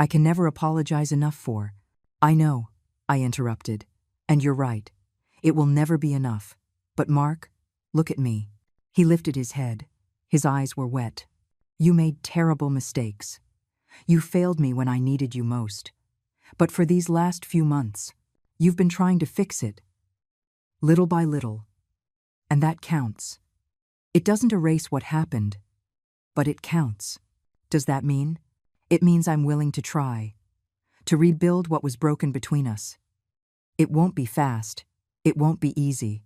can never apologize enough for. I know, I interrupted. And you're right. It will never be enough. But Mark, look at me. He lifted his head. His eyes were wet. You made terrible mistakes. You failed me when I needed you most. But for these last few months, you've been trying to fix it. Little by little. And that counts. It doesn't erase what happened, but it counts. Does that mean? It means I'm willing to try. To rebuild what was broken between us. It won't be fast. It won't be easy.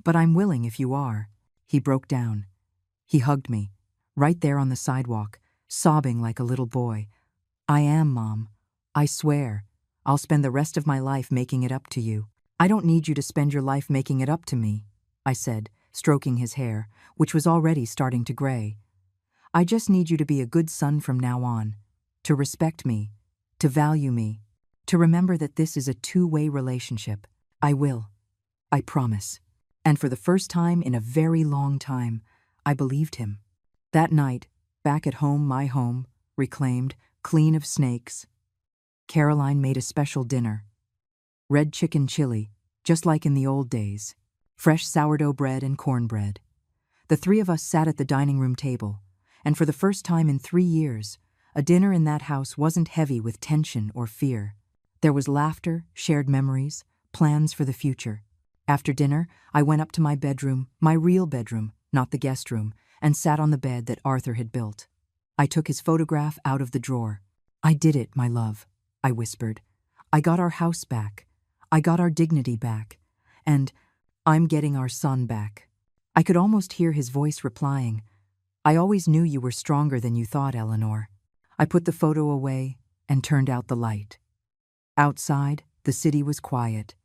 But I'm willing if you are. He broke down. He hugged me, right there on the sidewalk, sobbing like a little boy. I am, Mom. I swear. I'll spend the rest of my life making it up to you. I don't need you to spend your life making it up to me, I said, stroking his hair, which was already starting to gray. I just need you to be a good son from now on, to respect me, to value me, to remember that this is a two-way relationship. I will. I promise. And for the first time in a very long time, I believed him. That night, back at home, my home, reclaimed, clean of snakes, Caroline made a special dinner. Red chicken chili, just like in the old days. Fresh sourdough bread and cornbread. The three of us sat at the dining room table, and for the first time in 3 years, a dinner in that house wasn't heavy with tension or fear. There was laughter, shared memories, plans for the future. After dinner, I went up to my bedroom, my real bedroom, not the guest room, and sat on the bed that Arthur had built. I took his photograph out of the drawer. I did it, my love, I whispered. I got our house back. I got our dignity back. And I'm getting our son back. I could almost hear his voice replying, I always knew you were stronger than you thought, Eleanor. I put the photo away and turned out the light. Outside, the city was quiet.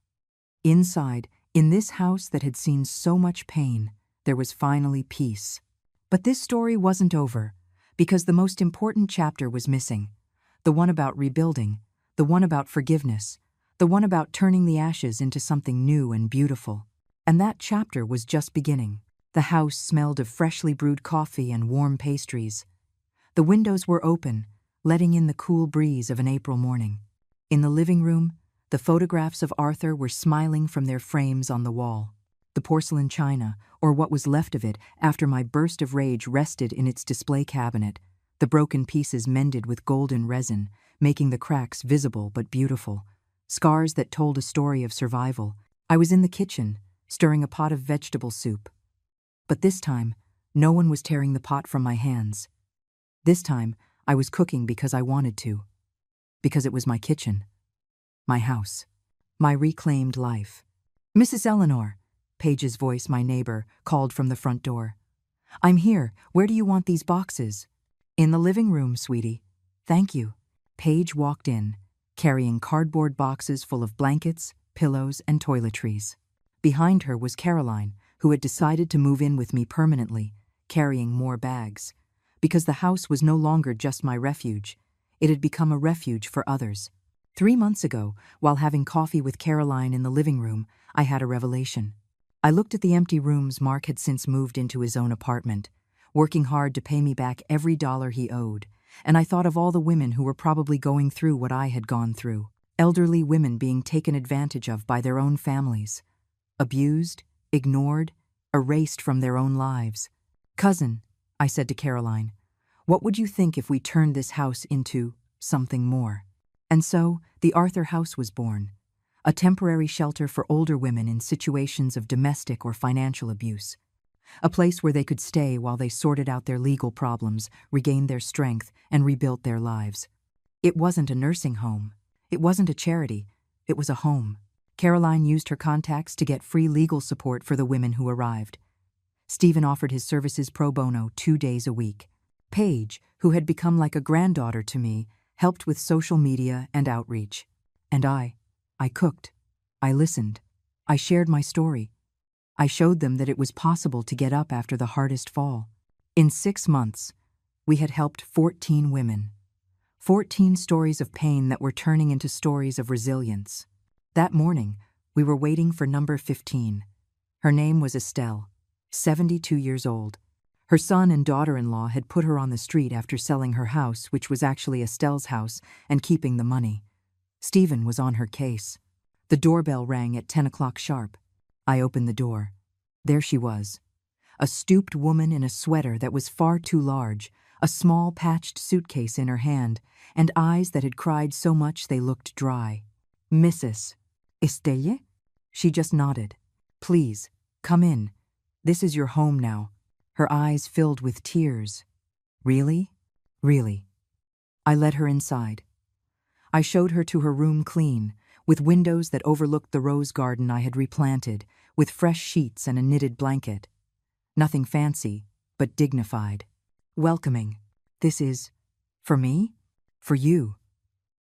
Inside, in this house that had seen so much pain, there was finally peace. But this story wasn't over, because the most important chapter was missing. The one about rebuilding, the one about forgiveness, the one about turning the ashes into something new and beautiful. And that chapter was just beginning. The house smelled of freshly brewed coffee and warm pastries. The windows were open, letting in the cool breeze of an April morning. In the living room, the photographs of Arthur were smiling from their frames on the wall. The porcelain china, or what was left of it after my burst of rage, rested in its display cabinet, the broken pieces mended with golden resin, making the cracks visible but beautiful. Scars that told a story of survival. I was in the kitchen, stirring a pot of vegetable soup. But this time, no one was tearing the pot from my hands. This time, I was cooking because I wanted to. Because it was my kitchen. My house. My reclaimed life. Mrs. Eleanor, Paige's voice, my neighbor, called from the front door. I'm here. Where do you want these boxes? In the living room, sweetie. Thank you. Paige walked in, carrying cardboard boxes full of blankets, pillows, and toiletries. Behind her was Caroline, who had decided to move in with me permanently, carrying more bags. Because the house was no longer just my refuge. It had become a refuge for others. 3 months ago, while having coffee with Caroline in the living room, I had a revelation. I looked at the empty rooms Mark had since moved into his own apartment, working hard to pay me back every dollar he owed, and I thought of all the women who were probably going through what I had gone through. Elderly women being taken advantage of by their own families. Abused, ignored, erased from their own lives. Cousin, I said to Caroline, what would you think if we turned this house into something more? And so, the Arthur House was born, a temporary shelter for older women in situations of domestic or financial abuse. A place where they could stay while they sorted out their legal problems, regained their strength, and rebuilt their lives. It wasn't a nursing home. It wasn't a charity. It was a home. Caroline used her contacts to get free legal support for the women who arrived. Stephen offered his services pro bono 2 days a week. Paige, who had become like a granddaughter to me, helped with social media and outreach. And I cooked. I listened. I shared my story. I showed them that it was possible to get up after the hardest fall. In 6 months, we had helped 14 women. 14 stories of pain that were turning into stories of resilience. That morning, we were waiting for number 15. Her name was Estelle. 72 years old. Her son and daughter-in-law had put her on the street after selling her house, which was actually Estelle's house, and keeping the money. Stephen was on her case. The doorbell rang at 10 o'clock sharp. I opened the door. There she was. A stooped woman in a sweater that was far too large, a small patched suitcase in her hand, and eyes that had cried so much they looked dry. "Mrs. Estelle?" She just nodded. "Please, come in. This is your home now." Her eyes filled with tears. "Really? Really?" I led her inside. I showed her to her room clean, with windows that overlooked the rose garden I had replanted, with fresh sheets and a knitted blanket. Nothing fancy, but dignified. Welcoming. "This is, for me? For you.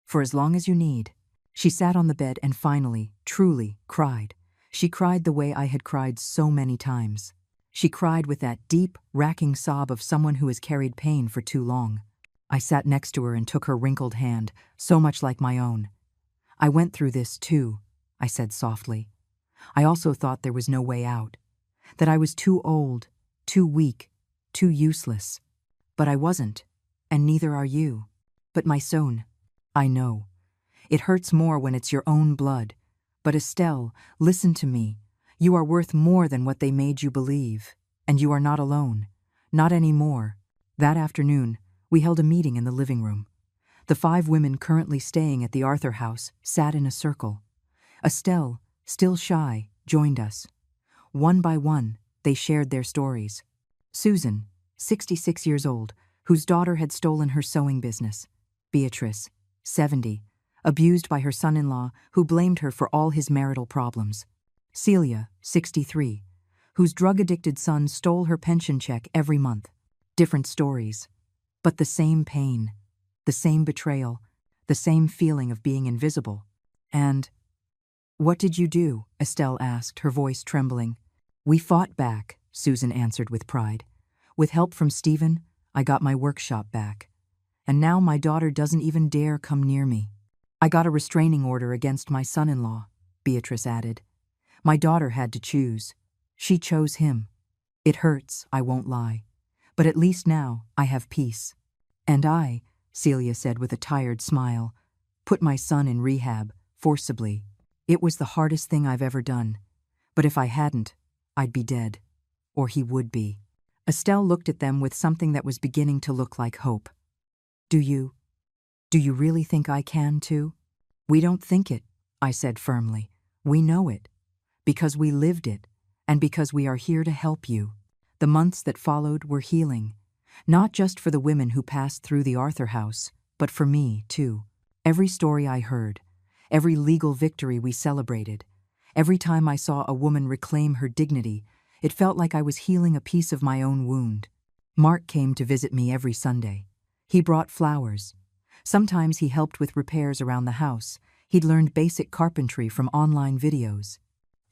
For as long as you need." She sat on the bed and finally, truly, cried. She cried the way I had cried so many times. She cried with that deep, racking sob of someone who has carried pain for too long. I sat next to her and took her wrinkled hand, so much like my own. "I went through this too," I said softly. "I also thought there was no way out, that I was too old, too weak, too useless. But I wasn't, and neither are you. But my son, I know. It hurts more when it's your own blood. But Estelle, listen to me. You are worth more than what they made you believe. And you are not alone. Not anymore." That afternoon, we held a meeting in the living room. The 5 women currently staying at the Arthur house sat in a circle. Estelle, still shy, joined us. One by one, they shared their stories. Susan, 66 years old, whose daughter had stolen her sewing business. Beatrice, 70, abused by her son-in-law, who blamed her for all his marital problems. Celia, 63, whose drug-addicted son stole her pension check every month. Different stories, but the same pain, the same betrayal, the same feeling of being invisible. "And what did you do?" Estelle asked, her voice trembling. "We fought back," Susan answered with pride. "With help from Stephen, I got my workshop back. And now my daughter doesn't even dare come near me. I got a restraining order against my son-in-law," Beatrice added. "My daughter had to choose. She chose him. It hurts, I won't lie. But at least now I have peace. And I," Celia said with a tired smile, "put my son in rehab, forcibly. It was the hardest thing I've ever done. But if I hadn't, I'd be dead. Or he would be." Estelle looked at them with something that was beginning to look like hope. Do you really think I can too?" "We don't think it," I said firmly. "We know it. Because we lived it, and because we are here to help you." The months that followed were healing, not just for the women who passed through the Arthur house, but for me, too. Every story I heard, every legal victory we celebrated, every time I saw a woman reclaim her dignity, it felt like I was healing a piece of my own wound. Mark came to visit me every Sunday. He brought flowers. Sometimes he helped with repairs around the house. He'd learned basic carpentry from online videos.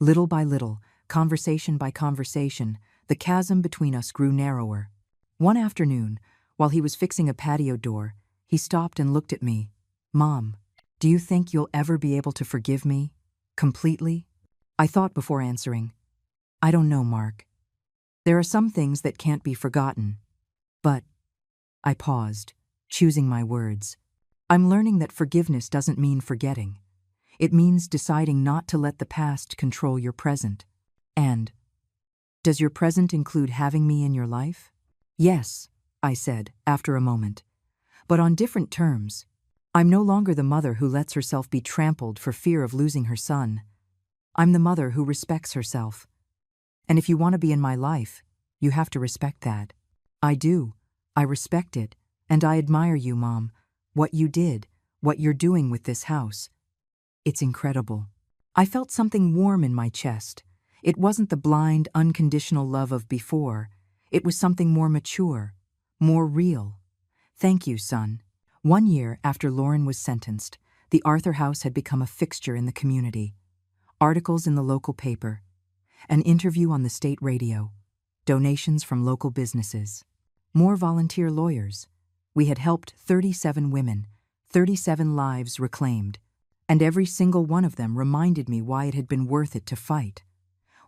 Little by little, conversation by conversation, the chasm between us grew narrower. One afternoon, while he was fixing a patio door, he stopped and looked at me. "Mom, do you think you'll ever be able to forgive me? Completely?" I thought before answering. "I don't know, Mark. There are some things that can't be forgotten. But," I paused, choosing my words, "I'm learning that forgiveness doesn't mean forgetting. It means deciding not to let the past control your present. And, does your present include having me in your life?" "Yes," I said, after a moment. "But on different terms. I'm no longer the mother who lets herself be trampled for fear of losing her son. I'm the mother who respects herself. And if you want to be in my life, you have to respect that." "I do. I respect it. And I admire you, Mom. What you did, what you're doing with this house. It's incredible." I felt something warm in my chest. It wasn't the blind, unconditional love of before. It was something more mature, more real. "Thank you, son." 1 year after Lauren was sentenced, the Arthur house had become a fixture in the community. Articles in the local paper, an interview on the state radio, donations from local businesses, more volunteer lawyers. We had helped 37 women, 37 lives reclaimed, and every single one of them reminded me why it had been worth it to fight.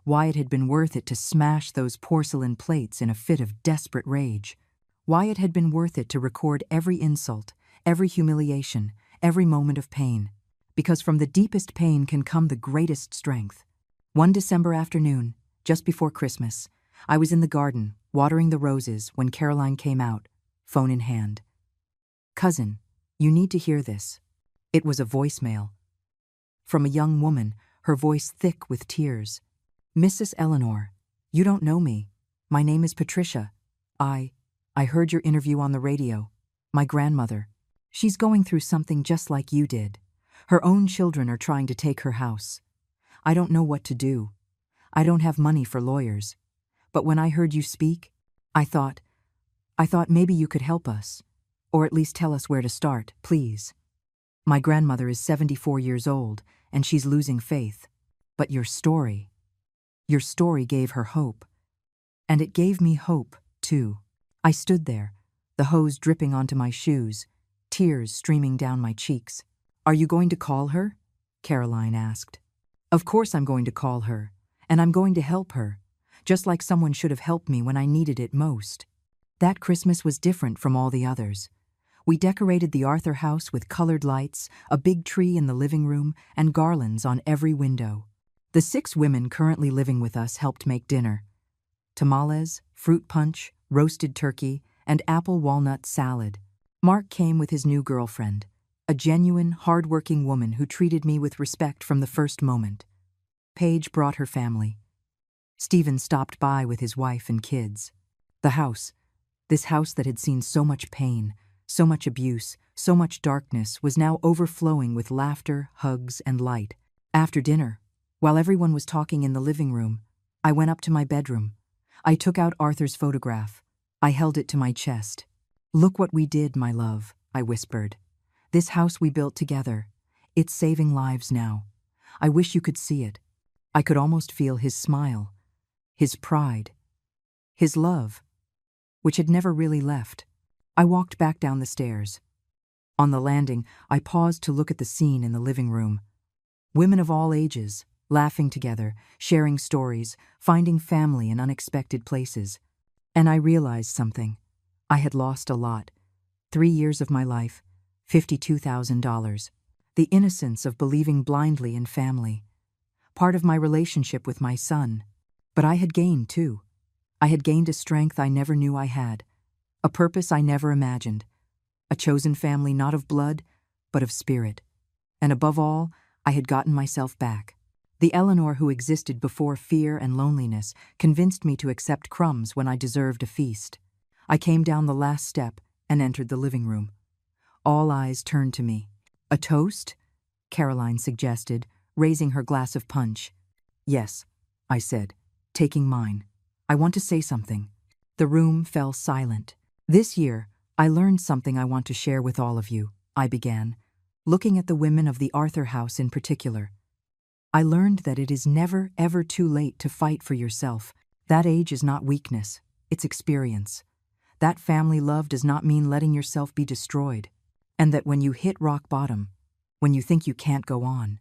why it had been worth it to smash those porcelain plates in a fit of desperate rage. Why it had been worth it to record every insult, every humiliation, every moment of pain. Because from the deepest pain can come the greatest strength. One December afternoon, just before Christmas, I was in the garden, watering the roses, when Caroline came out, phone in hand. "Cousin, you need to hear this." It was a voicemail. From a young woman, her voice thick with tears. "Mrs. Eleanor, you don't know me. My name is Patricia. I heard your interview on the radio. My grandmother. She's going through something just like you did. Her own children are trying to take her house. I don't know what to do. I don't have money for lawyers. But when I heard you speak, I thought maybe you could help us. Or at least tell us where to start, please. My grandmother is 74 years old, and she's losing faith. But your story gave her hope. And it gave me hope, too." I stood there, the hose dripping onto my shoes, tears streaming down my cheeks. "Are you going to call her?" Caroline asked. "Of course I'm going to call her, and I'm going to help her, just like someone should have helped me when I needed it most." That Christmas was different from all the others. We decorated the Arthur house with colored lights, a big tree in the living room, and garlands on every window. The 6 women currently living with us helped make dinner. Tamales, fruit punch, roasted turkey, and apple walnut salad. Mark came with his new girlfriend, a genuine, hard-working woman who treated me with respect from the first moment. Paige brought her family. Stephen stopped by with his wife and kids. The house, this house that had seen so much pain, so much abuse, so much darkness, was now overflowing with laughter, hugs, and light. After dinner, while everyone was talking in the living room, I went up to my bedroom. I took out Arthur's photograph. I held it to my chest. "Look what we did, my love," I whispered. "This house we built together. It's saving lives now. I wish you could see it." I could almost feel his smile, his pride, his love, which had never really left. I walked back down the stairs. On the landing, I paused to look at the scene in the living room. Women of all ages, laughing together, sharing stories, finding family in unexpected places. And I realized something. I had lost a lot. 3 years of my life, $52,000. The innocence of believing blindly in family. Part of my relationship with my son. But I had gained, too. I had gained a strength I never knew I had. A purpose I never imagined. A chosen family not of blood, but of spirit. And above all, I had gotten myself back. The Eleanor who existed before fear and loneliness convinced me to accept crumbs when I deserved a feast. I came down the last step and entered the living room. All eyes turned to me. "A toast?" Caroline suggested, raising her glass of punch. "Yes," I said, taking mine. "I want to say something." The room fell silent. "This year, I learned something I want to share with all of you," I began, looking at the women of the Arthur house in particular. "I learned that it is never, ever too late to fight for yourself. That age is not weakness, it's experience. That family love does not mean letting yourself be destroyed. And that when you hit rock bottom, when you think you can't go on,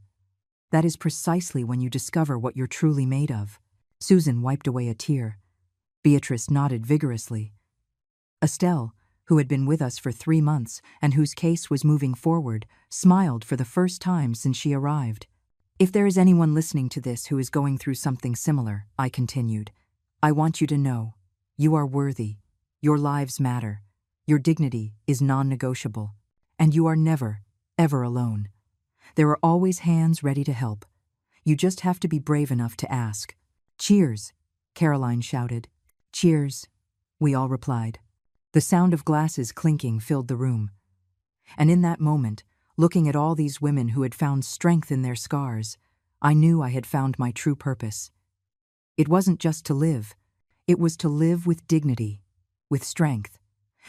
that is precisely when you discover what you're truly made of." Susan wiped away a tear. Beatrice nodded vigorously. Estelle, who had been with us for 3 months and whose case was moving forward, smiled for the first time since she arrived. "If there is anyone listening to this who is going through something similar," I continued, "I want you to know, you are worthy, your lives matter, your dignity is non-negotiable, and you are never, ever alone. There are always hands ready to help. You just have to be brave enough to ask." "Cheers," Caroline shouted. "Cheers," we all replied. The sound of glasses clinking filled the room. And in that moment, looking at all these women who had found strength in their scars, I knew I had found my true purpose. It wasn't just to live. It was to live with dignity, with strength,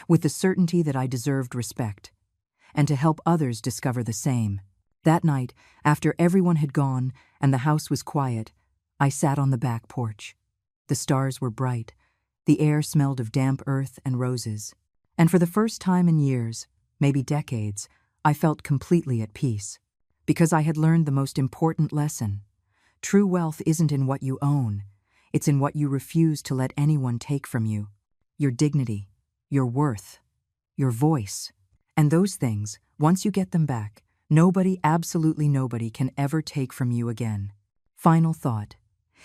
with the certainty that I deserved respect, and to help others discover the same. That night, after everyone had gone and the house was quiet, I sat on the back porch. The stars were bright. The air smelled of damp earth and roses. And for the first time in years, maybe decades, I felt completely at peace. Because I had learned the most important lesson. True wealth isn't in what you own, it's in what you refuse to let anyone take from you. Your dignity, your worth, your voice. And those things, once you get them back, nobody, absolutely nobody, can ever take from you again. Final thought.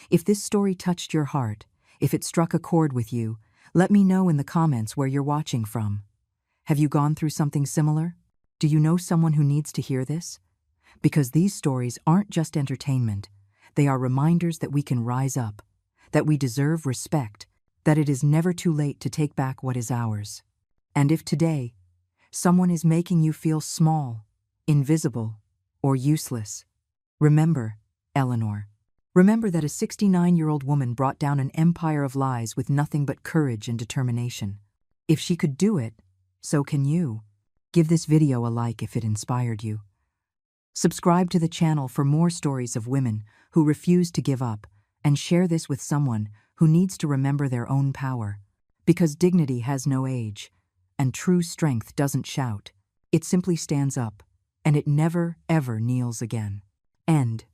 If this story touched your heart, if it struck a chord with you, let me know in the comments where you're watching from. Have you gone through something similar? Do you know someone who needs to hear this? Because these stories aren't just entertainment. They are reminders that we can rise up, that we deserve respect, that it is never too late to take back what is ours. And if today, someone is making you feel small, invisible, or useless, remember, Eleanor. Remember that a 69-year-old woman brought down an empire of lies with nothing but courage and determination. If she could do it, so can you. Give this video a like if it inspired you. Subscribe to the channel for more stories of women who refuse to give up, and share this with someone who needs to remember their own power. Because dignity has no age, and true strength doesn't shout. It simply stands up, and it never, ever kneels again. End.